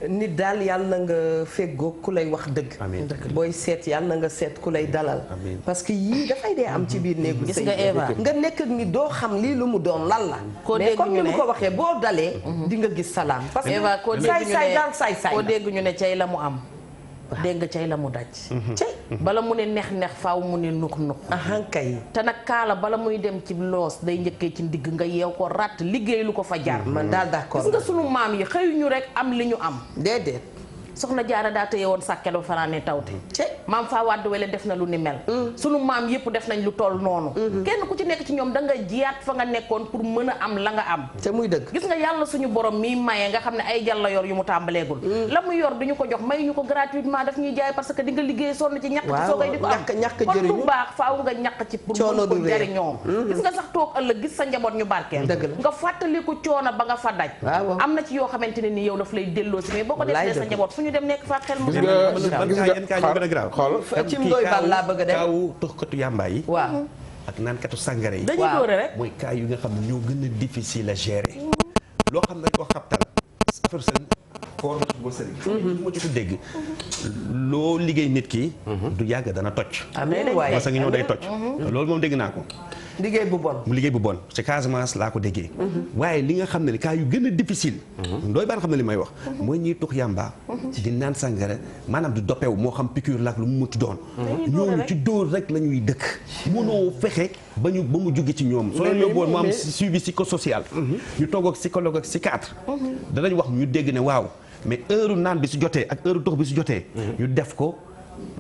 nit daal yàlla na nga feggoo ku lay wax dëgg. booy seet yàlla na nga seet ku lay dalal. parce que yii dafay dee am ci biir néegu sëy. gis nga Eva nga nekk ak ni doo xam lii lu mu doon lan la. mais comme ni mu ko waxee boo dalee. di nga gis salaam. parce que Eva koo dégg ñu saay daal saay koo dégg ñu ne cay la mu am. dégg nga cay la mu daj. cay bala mu ne neex faaw mu ne nux. kay. te nag kaala bala muy dem ci loos day njëkkee ci ndigg nga yeew ko ratt liggéey lu ko fa jaar. man daal d'accord gis nga sunu maam yi xëyuñu rek am li ñu am. déedéet. soxna jaara daa tëye woon sàkket ba fanaane tawte maam faa wàdd wele def na lu ni mel sunu maam yëpp def nañ lu toll noonu kenn ku ci nekk ci ñoom da nga jiyaat fa nga nekkoon pour mën a am la nga am te muy dëgg gis nga yàlla suñu borom mi maye nga xam ne ay jàll la yor yu mu tàmbaleegul la mu yor duñu ko jox may ñu ko gratuitement daf ñuy jaay parce que di nga liggéey sonn ci ñàkk ci soo koy di ko am kon lu baax faaw nga ñàkk ci pour mën ko jariñoo gis nga sax toog ëllëg gis sa njaboot ñu barkeel nga fàttaliku coono ba nga fa daj am na ci yoo xamante ne ni yow daf lay delloo si mais boo ko defee sa njaboot fu ñu dem nekk fa xel gis nga xool ci ndoy bal laa bëgg a dem kaawu toxkatu yàmba yi waaw ak naankatu sàngara yi dañuy dóore rek mooy cas yu nga xam ne ñoo gën a difficile à gérer loo xam ne dañ ko xabtal affaire seen koor ba sëriñ ma ci dégg loo liggéey nit ki du yàgg dana toj parce que ñoo day toj loolu moom dégg naa ko liggéey bu bon mu liggéey bu bon ci Casamance laa ko déggee waaye li nga xam ne cas yu gën a difficile ndooy baan xam ne li may wax mooy ñiy tux yàmba di naan sàngara maanaam di doppewu moo xam piqûre la ak lu mu muti doon ñooñu ci dóor rek la ñuy dëkk mënoo fexe ba mu jóge ci ñoom soo leen yóbboon mu am suivi psychosocial ñu toog ak psychologue ak psychiatre danañ wax ñu dégg ne waaw mais heure naan bi su jotee ak heure tux bi su jotee ñu def ko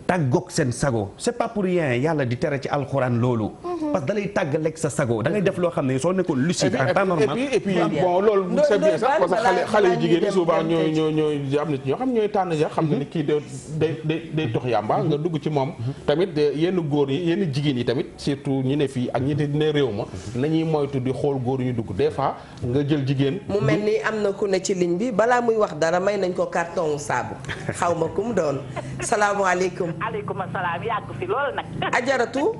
tàggoog seen sago c'est pas pour rien yàlla di tere ci alxuraan loolu parce que da lay tàggaleeg sa sago da ngay def loo xam ne soo nekkoon lucide en temps normal et puis bon loolu c'est bien sax parce que xale yu jigéen ñi souvent ñooy am na ci ñoo xam ñooy tànn ja xam ne ni kii day tox yàmba nga dugg ci moom tamit yenn góor yi yenn jigéen yi tamit surtout ñi ne fii ak ñi ne réew ma nañuy moytu di xool góor ñu dugg des fois nga jël jigéen mu mel ni am na ku ne ci ligne bi balaa muy wax dara may nañ ko carton saabu xaw ma ku mu doon salaamaaleykum aleykum salaam yàgg fi lool nag. ajaratu.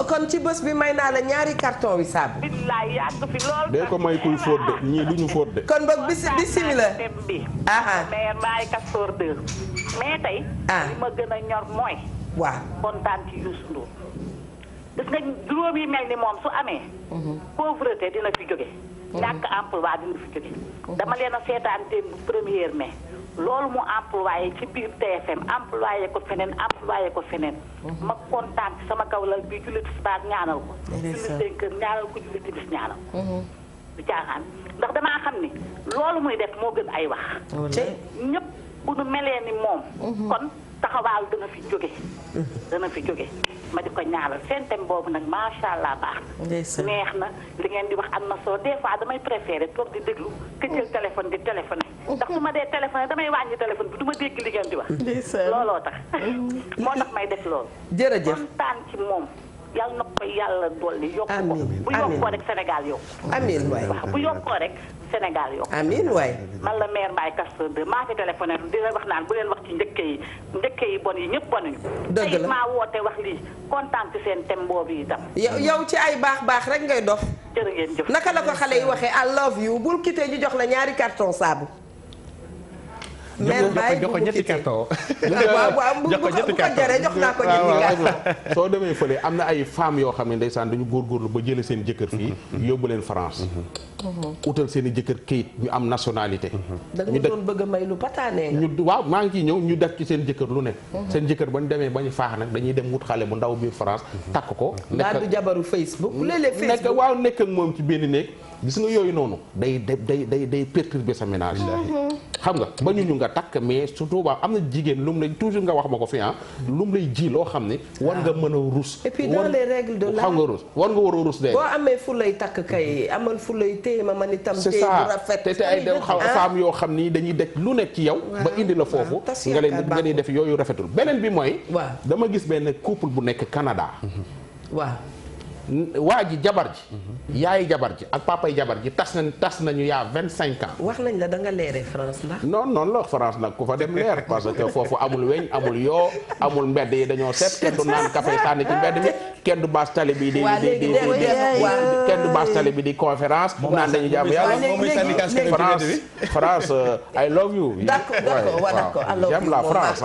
kon ci bés bi may naa la ñaari carton wi saabu. billaay yàgg fi lool. dee ko may kuy fóot de ñii du ñu fóot de. kon boog bismillah. dem bi. ah mais maay Castor 2. mais tey. li ma gën a ñor mooy. waaw kontaan ci Youssou Ndour. gis nga juróom yi mel ni moom su amee. pauvreté dina fi jóge. ñàkk emploi dina fi jóge. dama leen a seetaan démb 1er mai. loolu mu employé ci biir TFM employé ko feneen ma kontaan ci sama kaw lal bi jullit tisbaar ñaanal ko jullit 5 heures ñaanal ko jullit timis ñaanal du caaxaan ndax damaa xam ni loolu muy def moo gën ay wax ñëpp bu nu melee ni moom kon taxawaal dana fi jóge ma di ko ñaanal seen thème boobu nag macha allah baax neex na li ngeen di wax am na soo des fois damay préféré toog di déglu que jël téléphone di téléphoné ndax su ma dee téléphoné damay wàññi téléphone bi du ma dégg li ngeen di wax looloo tax moo tax may def loolu jërëjëf kontaan ci moom yàlla na ko yàlla dolli yokk ko bu yokkoo rek Sénégal yokku amiin waay waaw bu yokkoo rek Sénégal yokku amiin waay man la maire Mbaye Castor 2 maa fi téléphoné di leen wax naan bu leen wax ci njëkke yi bon yi ñëpp bonuñu dëgg la maa woote wax lii kontaan ci seen thème boobu itam yow ci ay baax rek ngay dox jërë ngeen jëf naka la ko xale yi waxee I love you bul quitté ñu jox la ñaari carton saabu jox ko ñetti carton bu ko jaree jox naa ko ñetti carton soo demee fële am na ay femmes yoo xam ne ndeysaan dañu góorgóorlu ba jële seen jëkkër fii yóbbu leen France utal seen i jëkkër kayit ñu am nationalité da nga doon bëgg a may lu pataane ñu waaw maa ngi ciy ñëw ñu def ci seen jëkkër lu nekk seen jëkkër ba ñu demee ba ñu faax nag dañuy dem wut xale bu ndaw biir France takk ko daa du jabaru Facebook léeg-léeg Facebook waaw nekk ak moom ci benn néeg gis nga yooyu noonu day perturber sa ménage xam nga ba ñu nga takk mais surtout ba am na jigéen lu mu lay toujours nga wax ma ko fi lu mu lay ji loo xam ne war nga mën a rus et puis dans les règles de l'art xam nga rus war nga war a rus de boo amee fu lay takk kay amal fu lay téye ma man itam c'est téye bu ça rafet te ay femmes yoo xam ni dañuy def lu nekk ci yow ba indi la foofu nga leen def yooyu rafetul beneen bi mooy dama gis benn couple bu nekk Canada waaw waa ji jabar ji yaayi jabar ji ak papay jabar ji tas nañu yaa 25 ans. wax nañ la da nga leere France ndax. non noonu la France nag ku fa dem leer parce que foofu amul weñ amul yoo amul mbedd yi dañoo set kenn du naan café sànni ci mbedd mi kenn du baas tali bi di kenn du baas tali bi di conférence naan dañu jàmm yàlla France I love you. d'accord j'aime la France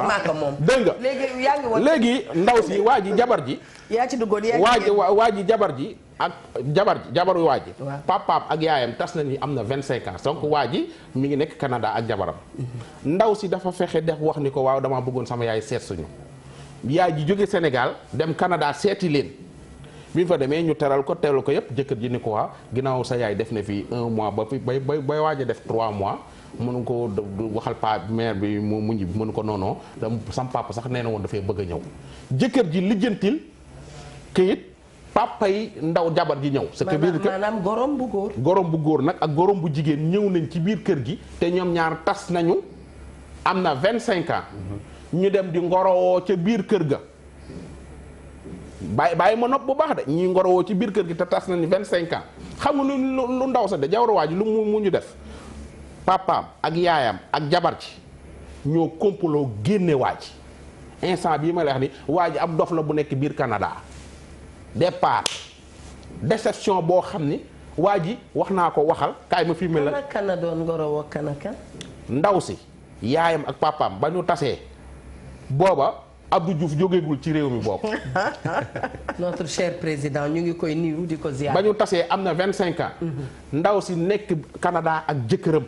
dégg nga léegi ndaw si waa ji jabar ji yaa ci duggoon waa ji jabar ji ak jabaru waa ji papaam ak yaayam tas na ni am na 25 ans donc waa ji mi ngi nekk Canada ak jabaram ndaw si dafa fexe def wax ni ko waaw dama bëggoon sama yaay seet suñu yaay ji jóge Sénégal dem Canada seeti leen bi ñu fa demee ñu teral ko yëpp jëkkër ji ni ko waa ginnaaw sa yaay def na fii 1 mois ba fi bay waaj a def 3 mois mënu ko waxal pa mère bi mu ñibbi mënu ko noonu sam papa sax nee na woon dafay bëgg a ñëw jëkkër ji lijjantil këyit papa yi ndaw jabar ji ñëw. c'est que biir kër maanaam gorom bu góor. gorom bu góor nag ak gorom bu jigéen ñëw nañ ci biir kër gi te ñoom ñaar tas nañu am na 25 ans. ñu dem di ngorowoo ca biir kër ga. bàyyi ma nopp bu baax de ñuy ngorowoo ci biir kër gi te tas nañu 25 ans xam nga lu ndaw sa de jawaru waa ji lu mu ñu def papaam ak yaayam ak jabar ji ñoo kompaloo génne waa ji instant bii ma lay wax ni waa ji ab dof la bu nekk biir Canada. départ déception boo xam ni waa ji wax naa ko waxal kaay ma filmé la kana doon ngorowoo kanaka ndaw si yaayam ak papaam ba ñu tasee booba Abdou Diouf jógeegul ci réew mi boobu notre cher président ñu ngi koy nuyu di ko ziar ba ñu tasee am na 25 ans ndaw si nekk Canada ak jëkkëram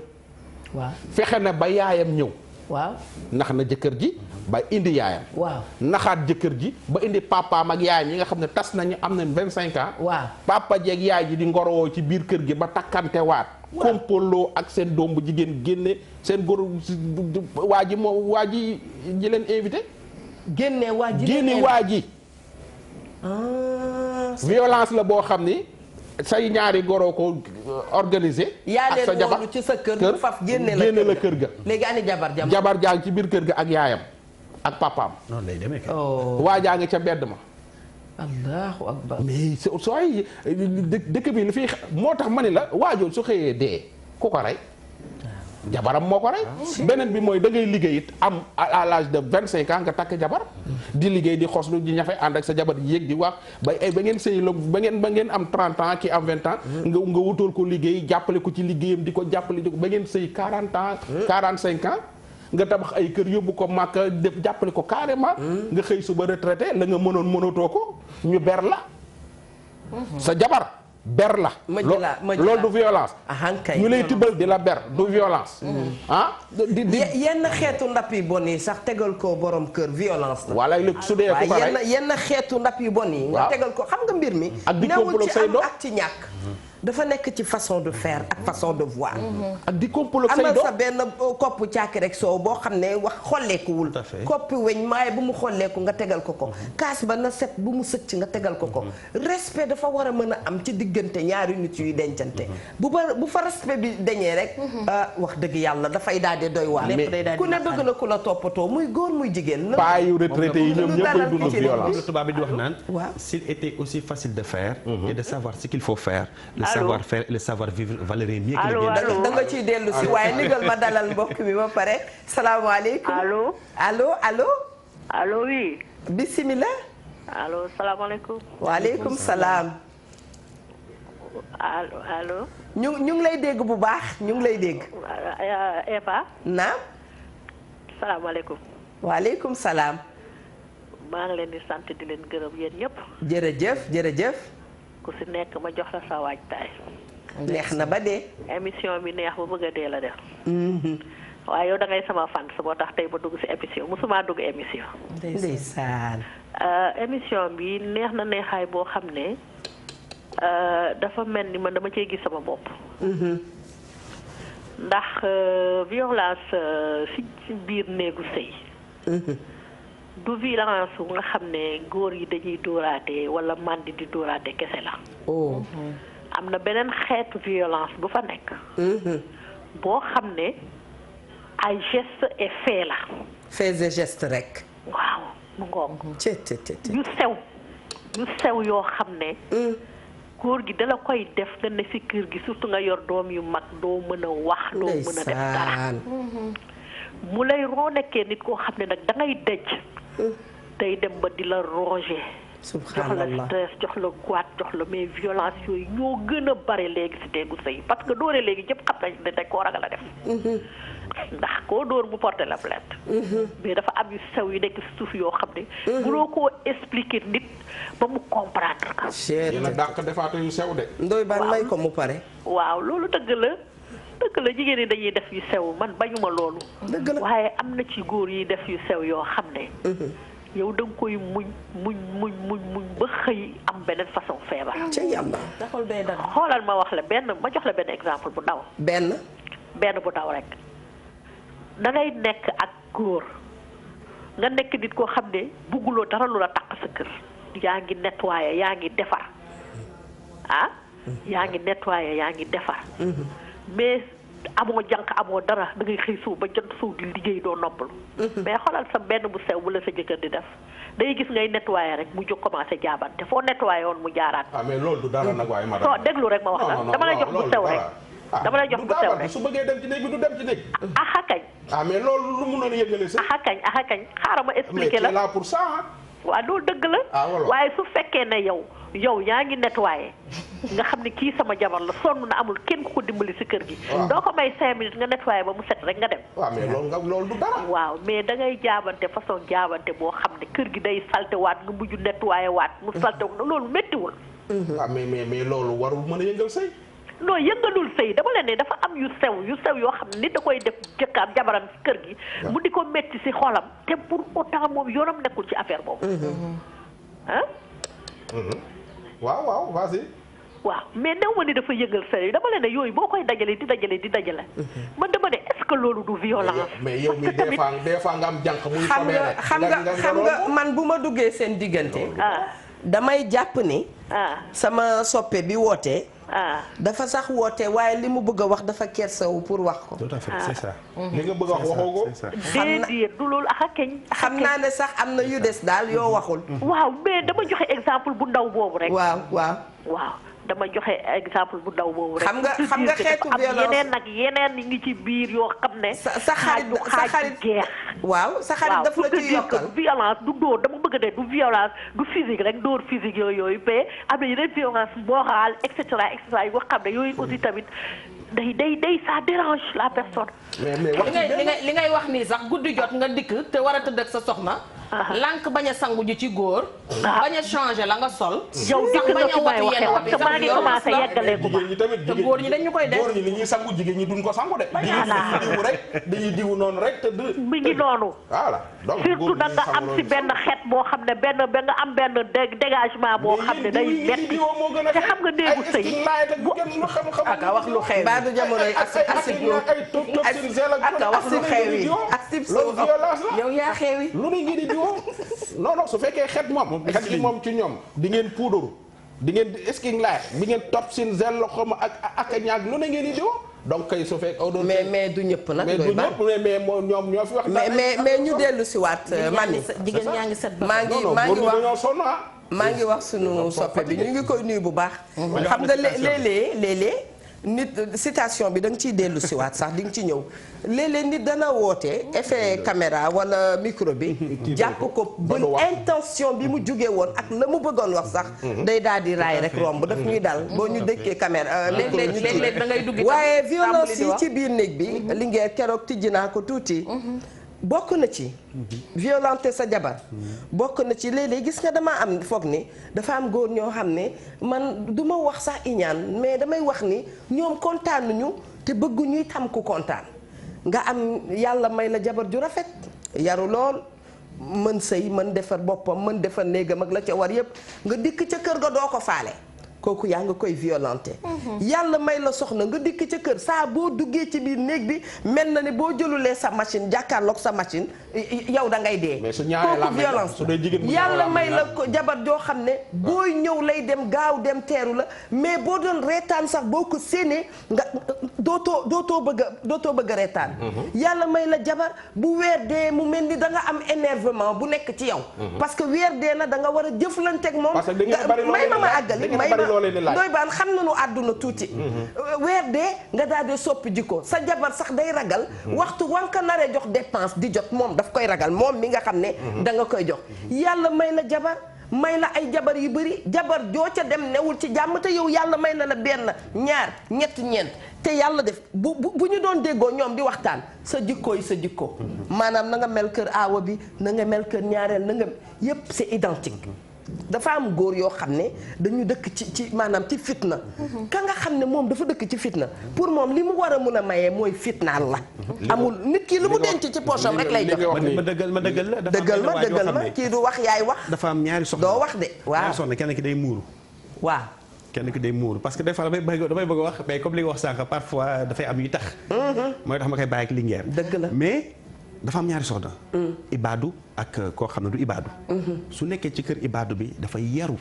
waaw fexe na ba yaayam ñëw waaw nax na jëkkër ji ba indi yaayam. waaw naxaat jëkkër ji ba indi papaam ak yaayam yi nga xam ne tas nañu am nañ 25 ans. waaw papa jeeg yaay ji di ngorowoo ci biir kër gi ba takkante waat. kompoloo ak seen doom bu jigéen génne seen góor waa ji ji leen invité. génne waa ji. violence la boo xam ni. say ñaari goroo ko organisé. ak sa jabar ci sa kër faf génne la kër ga. léegi ani jabar jaa ngi ci biir kër ga ak yaayam ak papaam. noonu lay demee waa jaa ngi ca mbedd ma. allahu akbar. mais sooy dëkk bi li fi moo tax ma ni la waajoo su xëyee dee ku ko rey. jabaram moo ko rey. beneen bi mooy da ngay liggéey it am à l'âge de 25 ans nga takk jabar. di liggéey di xoslu di ñafe ànd ak sa jabar yéeg di wax ba ngeen sëy la ba ngeen am 30 ans ki am 20 ans. nga wutal ko liggéey jàppale ko ci liggéeyam di ko jàppale di ko ba ngeen sëy 40 ans. 45 ans nga tabax ay kër yóbbu ko màkk def jàppale ko carrément. nga xëy suba retraité la nga mënatoo ko ñu ber la. sa jabar. ber la loolu du violence ñu lay tibbal di la ber du violence yenn xeetu ndap yu bon yi sax tegal ko borom kër violence la wala léegi su dee ku ko rey yenn xeetu ndap yu bon yi nga tegal ko xam nga mbir mi ak di complot say doom ak ci ñàkk dafa nekk ci façon de faire ak façon de voir. ak di complot say doom amal sa benn kopp caaki rek soow boo xam ne wax xolleekuwul. koppi weñ maaye bu mu xolleeku nga tegal ko ko. kaas ba na set bu mu sëcc nga tegal ko ko. respect dafa war a mën a am ci diggante ñaari nit yuy dencante. bu fa respect bi dañee rek. wax dëgg yàlla dafay daal di doy waar. ku ne bëgg na ku la toppatoo muy góor muy jigéen. paa yu retraité yi ñoom ñëpp ay dund violence. le tubaab bi di wax naan. waaw s'il était aussi facile de faire. et de savoir ce qu'il faut faire. savoir-faire et le savoir-vivre valeraient mieux que le bien. allo da nga ciy dellu si waaye ndigal ma dalal mbokk mi ba pare salaamaaleykum. allo oui. bisimilah. allo salaamaaleykum. waaleykum salaam. allo. ñu ngi lay dégg bu baax ñu ngi lay dégg. Eva. naam. salaamaaleykum. waaleykum salaam. maa ngi leen di sant di leen gërëm yéen ñëpp. jërëjëf. ku si nekk ma jox la sa waajtaay. neex na ba dee. émission bi neex ba bëgg a dee la def. waaye yow da ngay sama fan moo tax tey ba dugg si émission musuma dugg émission. ndeysaan. émission bi neex na neexaay boo xam ne dafa mel ni man dama cee gis sama bopp. ndax violence si biir néegu sëy. du violence bu nga xam ne góor yi dañuy dóoraate wala màndi di dóoraate kese la. am na beneen xeetu violence bu fa nekk. boo xam ne ay gestes et faits la. faits et gestes rek. waaw mu ngoog. yu sew. yu sew yoo xam ne góor gi dala koy def nga ne ci kër gi surtout nga yor doom yu mag doo mën a wax doo mën a def dara mu lay roo nekkee nit koo xam ne nag da ngay dëj day dem ba di la ronger jox la stress jox la goiat jox la mais violence yooyu ñoo gën a bare léegi ci néegu sëy parce que doore léegi ñëpp xam nañ ne dañ koo ragal a def ndax koo dóor mu porter la plainte mais dafa am yu sew yu nekk ci suuf yoo xam ne mënoo koo expliquer nit ba mu comprendre ka yéen a dàq defaate yu sew de ndoy baan may ko mu pare waaw loolu dëgg la jigéen ñi dañuy def yu sew man bañuma loolu waaye am na ci góor yi def yu sew yoo xam ne yow da nga koy muñ ba xëy am beneen façon feebar ca yàlla xoolal ma wax la ma jox la benn exemple bu ndaw benn bu ndaw rek da ngay nekk ak góor nga nekk nit koo xam ne bugguloo dara lu la takk sa kër yaa ngi nettoyer yaa ngi defar yaa ngi nettoyer yaa ngi defar mais amoo jànq amoo dara da ngay xëy suuf ba jant suuf di liggéey doo noppalu mais xoolal sa benn bu sew bu la sa jëkkër di def day gis ngay nettoyer rek mu jóg commencé jaabante foo nettoyer woon mu jaaraat mais loolu du dara nag waaye madame soo déglu rek ma wax la dama lay jox bu sew rek dama lay jox bu sew rek su bëggee dem ci néeg bi du dem ci néeg axakañ mais loolu lu mun a yëgale si axakañ xaaral ma expliquer la mais là pour ça waaw loolu dëgg la waaye su fekkee ne yow yaa ngi nettoyer nga xam ne kii sama jabar la sonn na amul kenn ku ko dimbali ci kër gi doo ko may 5 minutes nga nettoyer ba mu set rek nga dem mais loolu du dara waaw mais da ngay jaabante façon jaabante boo xam ne kër gi day salte waat nga mujj nettoyer waat mu salte loolu méttiwul mais loolu warul mën a yëngal sëy non yëngalul sëy dama leen ne dafa am yu sew yoo xam ne nit da koy def jëkkaam jabaram ci kër gi mu di ko métti ci xolam te pour autant moom yoonam nekkul ci affaire boobu waaw vas-y waaw mais néew ma ni dafa yëngal sëy dama leen ne yooyu boo koy dajale di dajale man dama ne est-ce que loolu du violence mais yow mi des fois nga am jànq muy xam nga man bu ma duggee seen diggante damay jàpp ni sama soppe bi wootee dafa sax woote waaye li mu bëgg a wax dafa kersawu pour wax ko. tout à fait c'est ça. li nga bëgg a wax waxoo ko. déedéet du loolu xam naa ne sax am na yu des daal yoo waxul. waaw mais dama joxe exemple bu ndaw boobu rek. waaw. dama joxe exemple bu ndaw boobu rek. xam nga xeetu violence am yeneen yi ngi ci biir yoo xam ne. sa xarit jeex. waaw sa xarit daf la ci yokkal violence du dóor dama bëgg ne du violence du physique rek dóor physique yooyu mais am na yeneen violence morale et cetera yoo xam ne yooyu aussi tamit day ça dérange la personne. mais li ngay wax nii sax guddi jot nga dikk te war a tëdd ak sa soxna. lànk bañ a sangu ji ci góor. bañ a changer la nga sol. yow dikk nga fi may waxee parce que maa ngi commencé yeggale ko jigéen ñi tamit te góor ñi dañu koy def góor ñi li ñuy sangu jigéen ñi duñ ko sangu de. dañuy diwu noonu rek te du. mi ngi noonu. voilà donc surtout da nga am ci benn xeet boo xam ne ba nga am benn dégagement boo xam ne day metti te xam nga néegu sëy ak wax lu xew baadu jamonoy ak wax lu xew yi ak tip so yow yaa xewi lu ne ngi di diwoo non su fekkee xet moom ci ñoom di ngeen poudre di ngeen skin light bi ngeen top seen zel xom ak ñaag lu ne ngeen di diwoo donc kay su fekkee mais du ñëpp nag mais du ñëpp mais ñoom ñoo fi wax mais ñu dellu si waat mami jigéen ñaa ngi set maa ngi wax sunu soppe bi ñu ngi koy nuyu bu baax xam nga léeg-léeg nit citation bi da nga ciy dellu si waat sax di nga ci ñëw léeg-léeg nit dana woote effet caméra wala micro bi jàpp ko ba intention bi mu jógee woon ak la mu bëggoon wax sax day daal di raay rek romb daf ñuy dal boo ñu dëkkee caméra léeg-léeg da ngay dugg waaye violence yi ci biir néeg bi li ngeen keroog tijji naa ko tuuti bokk na ci violenter sa jabar bokk na ci léeg-léeg gis nga dama am foog ni dafa am góor ñoo xam ne man du ma wax sax iñaan mais damay wax ni ñoom kontaanuñu te bëgguñuy tam ku kontaan nga am yàlla may la jabar ju rafet yaru lool mën sëy mën defar boppam mën defar néegam ak la ca war yépp nga dikk ca kër ga doo ko faale kooku yaa nga koy violenté. yàlla may la soxna nga dikk ca kër saa boo duggee ci biir néeg bi mel na ne boo jëlulee sa machine jàkkaarloog sa machine yow da ngay dee. kooku violence yàlla may la ko jabar joo xam ne booy ñëw lay dem gaaw dem teeru la mais boo doon reetaan sax boo ko séenee nga dootoo bëgg a reetaan. yàlla may la jabar bu weer dee mu mel ni da nga am énervement bu nekk ci yow. parce que weer dee na da nga war a jëflanteeg moom. may ma àggali may ma doy baan xam nañu àdduna tuuti. weer dee nga daal di soppi jikko sa jabar sax day ragal. waxtu wanka naree jox dépense di jot moom daf koy ragal moom mi nga xam ne da nga koy jox. yàlla may la jabar may la ay jabar yu bëri jabar joo ca dem newul ci jàmm te yow yàlla may na la benn ñaar ñett ñeent te yàlla def bu ñu doon déggoo ñoom di waxtaan sa jikko yi sa jikko maanaam na nga mel kër aawa bi na nga mel kër ñaareel na nga yépp c'est identique. dafa am góor yoo xam ne dañu dëkk ci maanaam ci fitna. ka nga xam ne moom dafa dëkk ci fitna pour moom li mu war a mun a mayee mooy fitnaal la. amul nit ki lu mu denc ci poosam rek lay jox. ma dëggal ma kii du wax yaay wax. dafa am ñaari soxna doo wax de waaw ñaari soxna kenn ki day muuru. waaw. kenn ki day muuru parce que des fois damay bëgg a wax mais comme li nga wax sànq parfois dafay am yu tax. mooy tax ma koy bàyyi ak lingeer. dëgg la mais. dafa am ñaari soxna. ibaadu ak koo xam ne du ibaadu. su nekkee ci kër ibaadu bi dafay yaru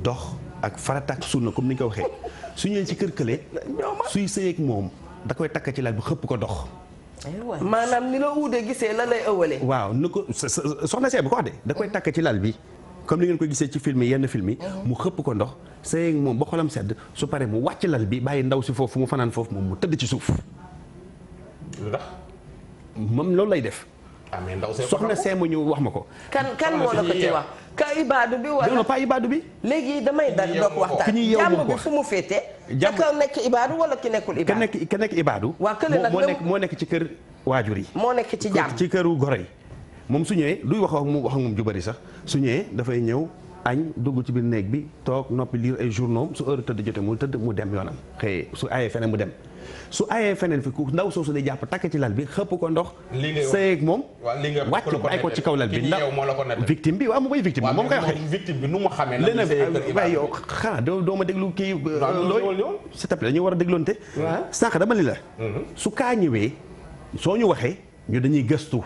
dox ak farata ak sunna comme ni nga ko waxee su ñëwee ci kër kële suy sëyeeg moom da koy takk ci lal bi xëpp ko dox. maanaam ni la uude gisee la lay ëwale. waaw ni ko soxna see bi ko wax de da koy takk ci lal bi comme ni ngeen ko gisee ci film yi yenn film yi. mu xëpp ko ndox sëyeeg moom ba xolam sedd su paree mu wàcc lal bi bàyyi ndaw si foofu mu fanaan foofu moom mu tëdd ci suuf. moom loolu lay def. mais ndaw soxna seema ñëw wax ma ko. kan moo la ko ci wax. ka ibaadu bi wala non pas ibaadu bi. léegi damay doog waxtaan jàmm bi fu mu féete. jàmm ka nekk ibaadu wala ki nekkul ibaadu. ka nekk ibaadu. waa kële nag moo nekk ci kër waajur yi. moo nekk ci jàmm ci këru goro yi. moom su ñëwee luy wax ak moom ju bari sax su ñëwee dafay ñëw añ dugg ci biir néeg bi toog noppi lire ay journaux su heure tëdd jotee mu tëdd mu dem yoonam xëy su ayee feneen mu dem. su ayee feneen fi ku ndaw soosu day jàpp takk ci lal bi xëpp ko ndox. sëyeeg moom. wàcc bàyyi ko ci kaw lal bi ndax victime bi waaw mu koy victime bi moom koy waxee. victime bi nu mu xamee lan la waaye yow xanaa doo ma déglu kii. looy s'il te plaît dañuy war a dégloonte. sànq dama li la. su kaa ñëwee soo ñu waxee ñu dañuy gëstu.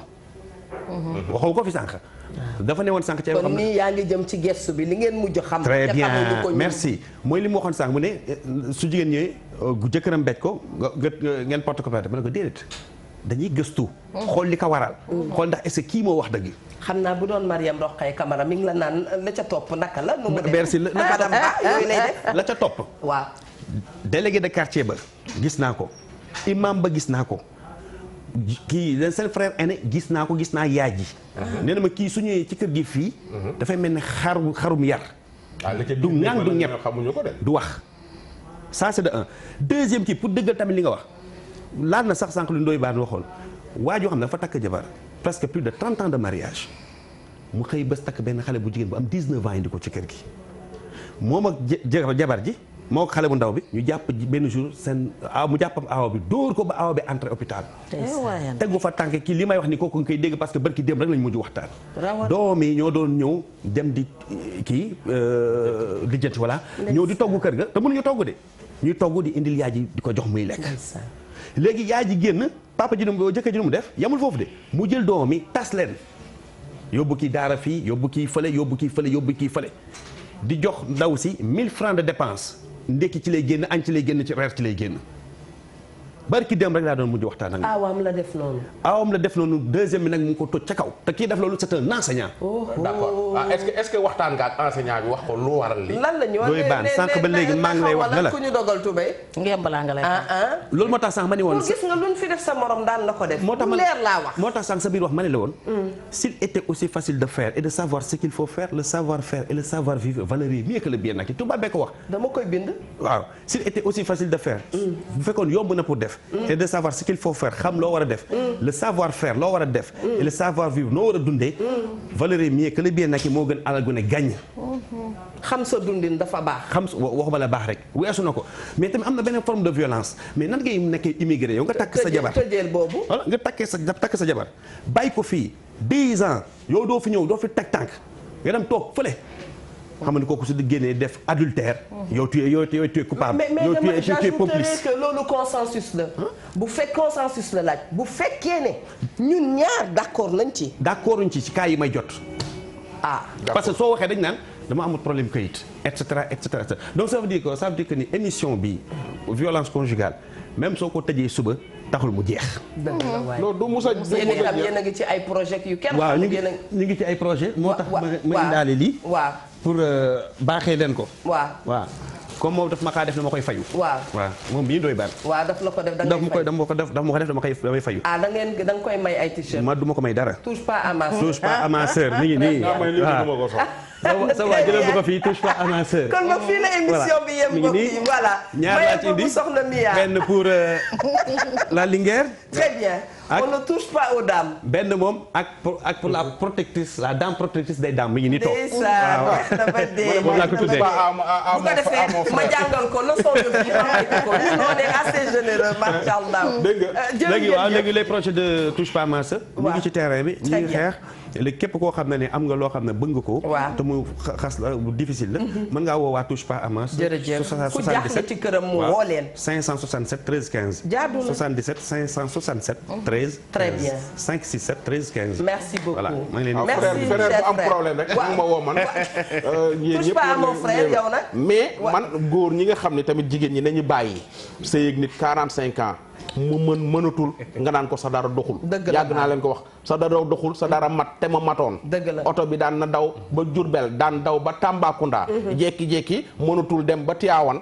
waxoo ko fi sànq. dafa ne woon sànq ca kon nii yaa ngi jëm ci gestu bi li ngeen mujj xam. très bien merci mooy li mu waxoon sànq mu ne su jigéen ñëwee jëkkëram mbéj ko ngeen porte ko plainte ma ne ko déedéet dañuy gëstu. xool li ko waral. xool ndax est-ce que kii moo wax dëgg. xam naa bu doon Mariam Rokhaya Camara mi ngi la naan la ca topp naka la. nu mu def merci yooyu lay def. la ca topp. waaw. délégué de quartier ba gis naa ko imam ba gis naa ko. kii seen frère aîné gis naa ko gis naa yaay ji. nee na ma kii su ñëwee ci kër gi fii. dafay mel ne xarum yar. du ngang du ñepp du wax. ça c'est de un deuxième kii pour dëggal tamit li nga wax laal na sax sànq lu Ndoye Bane waxoon waa joo xam ne dafa takk jabar presque plus de 30 ans de mariage mu xëy bés takk benn xale bu jigéen bu am 19 ans indi ko ci kër gi moom ak jabar ji. moo ko xale bu ndaw bi ñu jàpp benn jour seen mu jàppam awa bi dóor ko ba awa bi entré hôpital. tegu fa tànk kii li may wax ni kooku nga koy dégg parce que barki démb rek lañ mujj waxtaan. doom yi ñoo doon ñëw dem di kii lijjanti voilà. ñëw di togg kër ga te mënuñu togg de. ñuy togg di indil yaay ji di ko jox muy lekk. léegi yaay ji génn papa ji nu mu jëkkër ji nu mu def yamul foofu de mu jël doom yi tas leen yóbbu kii daara fii yóbbu kii fële yóbbu kii fële yóbbu kii fële di jox ndaw si 1000 francs de dépense. ndekki ci lay génn añ ci lay génn ci reer ci lay génn barki dem rek laa doon mujj waxtaan ak awam la def noonu. awam la def noonu deuxième bi nag mu ngi ko toj ca kaw te kii def loolu c'est un enseignant. d'accord est-ce que waxtaan nga ak enseignant bi wax ko lu waral li lan la ñu Ndoye Bane sànq ba léegi maa ngi lay wax ne la ku ñu dogal tubéy. ngeen balaa nga lay loolu moo tax sànq ma ne woon. gis nga luñ fi def sa morom daan la ko def. moo tax leer laa wax. moo tax sànq sa biir wax ma ne la woon. s'il était aussi facile de faire et de savoir ce qu'il faut faire le savoir-faire et le savoir-vivre valeraient mieux que le bien acquis tubaab bee ko wax. dama koy bind. waaw s'il était aussi facile de faire. bu fekkoon yomb na pour def. et de savoir ce qu'il faut faire xam loo war a def. le savoir-faire loo war a def. et le savoir-vivre noo war a dundee. valeraient mieux que le bien acquis moo gën alal gu ne gàññ. xam sa dundin dafa baax. xam waxuma la baax rek weesu na ko mais tamit am na beneen forme de violence mais nan ngay nekkee immigré yow nga takk sa jabar tëjeel boobu. voilà nga takk sa jabar bàyyi ko fii 10 ans yow doo fi ñëw doo fi teg tànk nga dem toog fële xam nga ni kooku su di génnee def adultère. yow tu es coupable. yow tu es j'ajouterais que loolu consensus la. bu fekk consensus la laaj bu fekkee ne ñun ñaar d'accord nañ ci. d'accord nañ ci cas yi may jot. parce que soo waxee dañ naan dama amul problème kayit et cetera et cetera donc ça veut dire que ni émission bi violence conjugale même soo ko tëjee suba taxul mu jeex. non du musa yéen a ngi ci ay projet yu kenn. waaw ñu ngi ci ay projet moo tax ma indaale lii. waaw pour baaxee leen ko. waaw. comme moom daf ma kaa def dama koy fayu. waaw moom bii doy baal. waaw daf la ko def dama ko def damay fayu. da nga koy may ay t-shirt. ma du ma ko may dara. touche pas à ma sœur. touche pas à ma sœur mi ngi nii. waaw sa waa jëlal bu ko fii touche pas à ma sœur. kon ba fii la émission bi yem mbokk yi voilà. ñaar laa ci indi soxna Mia. benn pour la Linguère. très bien. on ne touche pas aux dames. benn moom ak pour la protectrice la dame protectrice des dames mi ngi nii toog. dafa dee moom laa ko tuddee. bu ko defee ma jàngal ko leçon de vie ko ñun on est assez généreux macha allah. dégg nga léegi les projets de touche pas à ma sœur. ñu ngi ci terrain bi ñu ngi xeex. léegi képp koo xam ne am nga loo xam ne bëgg nga ko. te mu xas la bu difficile la. mën ngaa woo waa touche pas à ma sœur. jërëjëf ku jaaxle ci këram mu woo leen. 567 13 15. jaadu na 77 567 13. très bien 567 13 15. merci beaucoup voilà maa ngi leen merci frère bu am problème rek ma woo man. touche pas à mon frère yow nag. mais man góor ñi nga xam ne tamit jigéen ñi nañu bàyyi. sëy ak nit 45 ans. mu mënatul nga naan ko sa dara doxul. yàgg naa leen ko wax sa dara doxul sa dara mat te ma matoon. oto bi daan na daw ba Diourbel daan daw ba Tambacounda. jékki-jékki mënatul dem ba Tivaouane.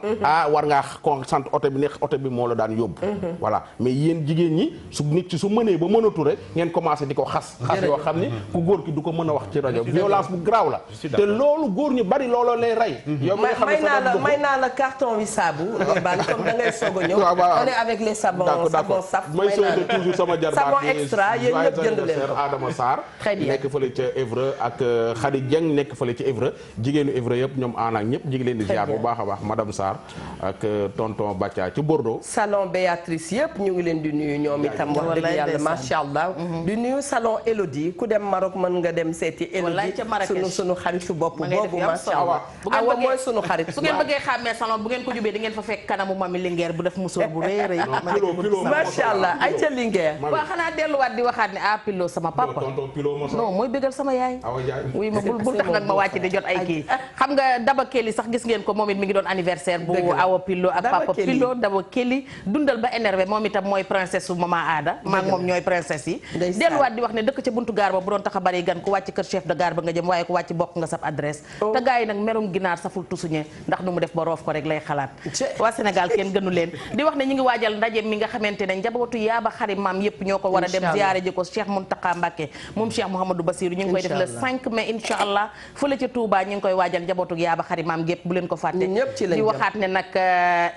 war ngaa ko sant oto bi ne oto bi moo la daan yóbbu. voilà mais yéen jigéen ñi su nit ci su mënee ba mënatul rek ngeen commencé di ko xas. yoo xam ni ku góor ki du ko mën a wax ci rajo violence bu garaaw la. te loolu góor ñu bari looloo lay rey. yow may naa la carton wi saabu. comme da ngay soog a ñëw. on est avec les savons. d'accord may souhaité toujours sama jarbaat savon extra yéen ñëpp jënd leen ko Adama Sarr nekk fële ca Évreux ak Khady Dieng nekk fële ca Évreux jigéenu Évreux yëpp ñoom anak ñëpp jigi leen di ziar bu baax a baax madame Sarr ak tonton Batia ci Bordeaux salon Béatrice yëpp ñu ngi leen di nuyu ñoom itam wax dëgg yàlla macha allah di nuyu salon Elodie ku dem Maroc mën nga dem seeti Elodie sunu xaritu bopp boobu macha allah awa mooy sunu xarit su ngeen bëggee xàmmee salon bu ngeen ko jubee di ngeen fa fekk kanamu mami Linguère bu def musóor bu rëy rëy macha allah ay ca Linguère waaw xanaa delluwaat di waxaat ne Pilo sama papa non mooy bëggal sama yaay oui ma bul tax nag ma wàcc di jot ay kii xam nga Daba Kelly sax gis ngeen ko moom it mi ngi doon anniversaire bu Awa Pilo ak papa Pilo Daba Kelly dundal ba énervé moom itam mooy princesse su mama Aada maa ngi moom ñooy princesse yi delluwaat di wax ne dëkk ca buntu gaar ba bu doon tax a bari gan ku wàcc kër chef de gare ba nga jëm waaye ku wàcc bokk nga sab adresse te gars yi nag merum ginaar saful tusuñe ndax nu mu def ba roof ko rek lay xalaat waa Sénégal kenn gënu leen di wax ne ñu ngi waajal ndaje mi nga xamante ne njabootu yaaba xarit maam yëpp ñoo ko war a dem ziyaare ji ko Cheikh Mountakha Mbacké moom Cheikh Mouhamadou Bassirou ñu ngi koy def le 5 mai incha allah fële ca Touba ñu ngi koy waajal njabootu yaaba xarit maam gépp bu leen ko fàtte di waxaat ne nag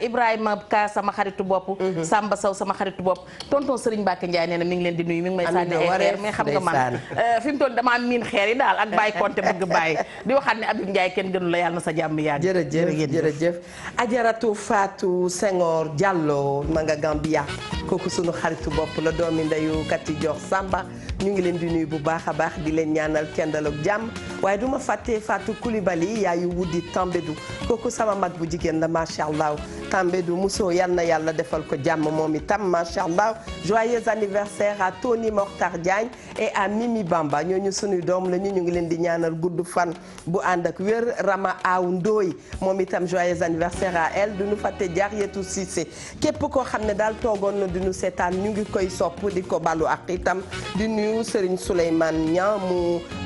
Ibrahima Ka sama xaritu bopp Samba Sow sama xaritu bopp tonton Serigne Mbacké Ndiaye nee na mi ngi leen di nuyu mi ngi may sànni ay xeer mais xam nga man fi mu toll damaa miin xeer yi daal ak bàyyi konte bëgg bàyyi di waxaat ne Abib Ndiaye kenn gënu la yàlla na sa jàmm yàgg jërëjëf Ajaratu Fatou Senghor Diallo ma nga Gambia kooku sunu xaritu bopp la doomi ndeyu Kati Dior Samba ñu ngi leen di nuyu bu baax a baax di leen ñaanal kendal ak jàmm waaye du ma fàtte Fatou Coulibaly yaayu wuddi Tambédou kooku sama mag bu jigéen la macha allah Tambédou Mousso yal na yàlla defal ko jàmm moom itam macha allah joyeux anniversaire à Tony Mortar Diagne et à Mimi Bamba ñooñu sunuy doom la ñu ngi leen di ñaanal gudd fan bu ànd ak wér Rama Aw Ndoy moom itam joyeux anniversaire à elle du ñu fàtte Diarietou Cissé képp koo xam ne daal toogoon na du ñu seetaan ñu ngi koy sopp di ko balu ak itam di nuyu Serigne Souleymane Niang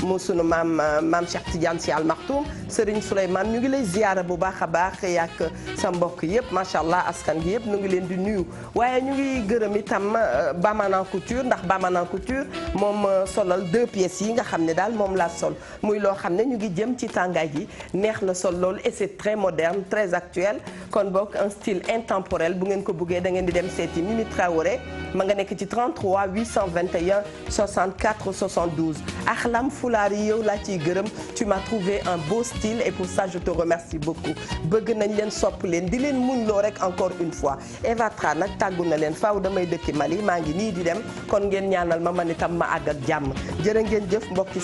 mu sunu maam Cheikh Tidiane Sy Al Maktoum Serigne Souleymane ñu ngi lay ziyaara bu baax a baax yàq sa mbokk yëpp macha allah askan gi yëpp ñu ngi leen di nuyu waaye ñu ngi gërëm itam Bamanan Couture ndax Bamanan Couture moom solal 2 pièces yi nga xam ne daal moom laa sol muy loo xam ne ñu ngi jëm ci tàngaay gi neex na sol loolu et c'est très moderne très actuel kon boog un style intemporel bu ngeen ko buggee da ngeen di dem seeti Mimi Traoré ma nga nekk ci 33 821 64 72 Axlam Foulari yow laa ciy gërëm tu m'as trouvé un beau style et pour ça je te remercie beaucoup bëgg nañ leen sopp leen di leen muñ muñ loo rek encore une fois Eva Tra nag tàggu na leen faaw damay dëkki Mali maa ngi nii di dem kon ngeen ñaanal ma man itam ma àgg ak jàmm jërë ngeen jëf mbokki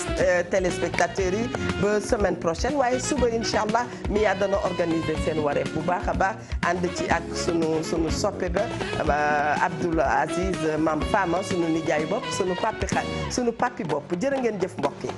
téléspectateurs yi ba semaine prochaine waaye suba incha allah mi yaa dana organiser seen wareef bu baax a baax ànd ci ak sunu soppe ba Abdoul Aziz Mam Fama sunu nijaay bopp sunu papi bopp jërë ngeen jëf mbokk yi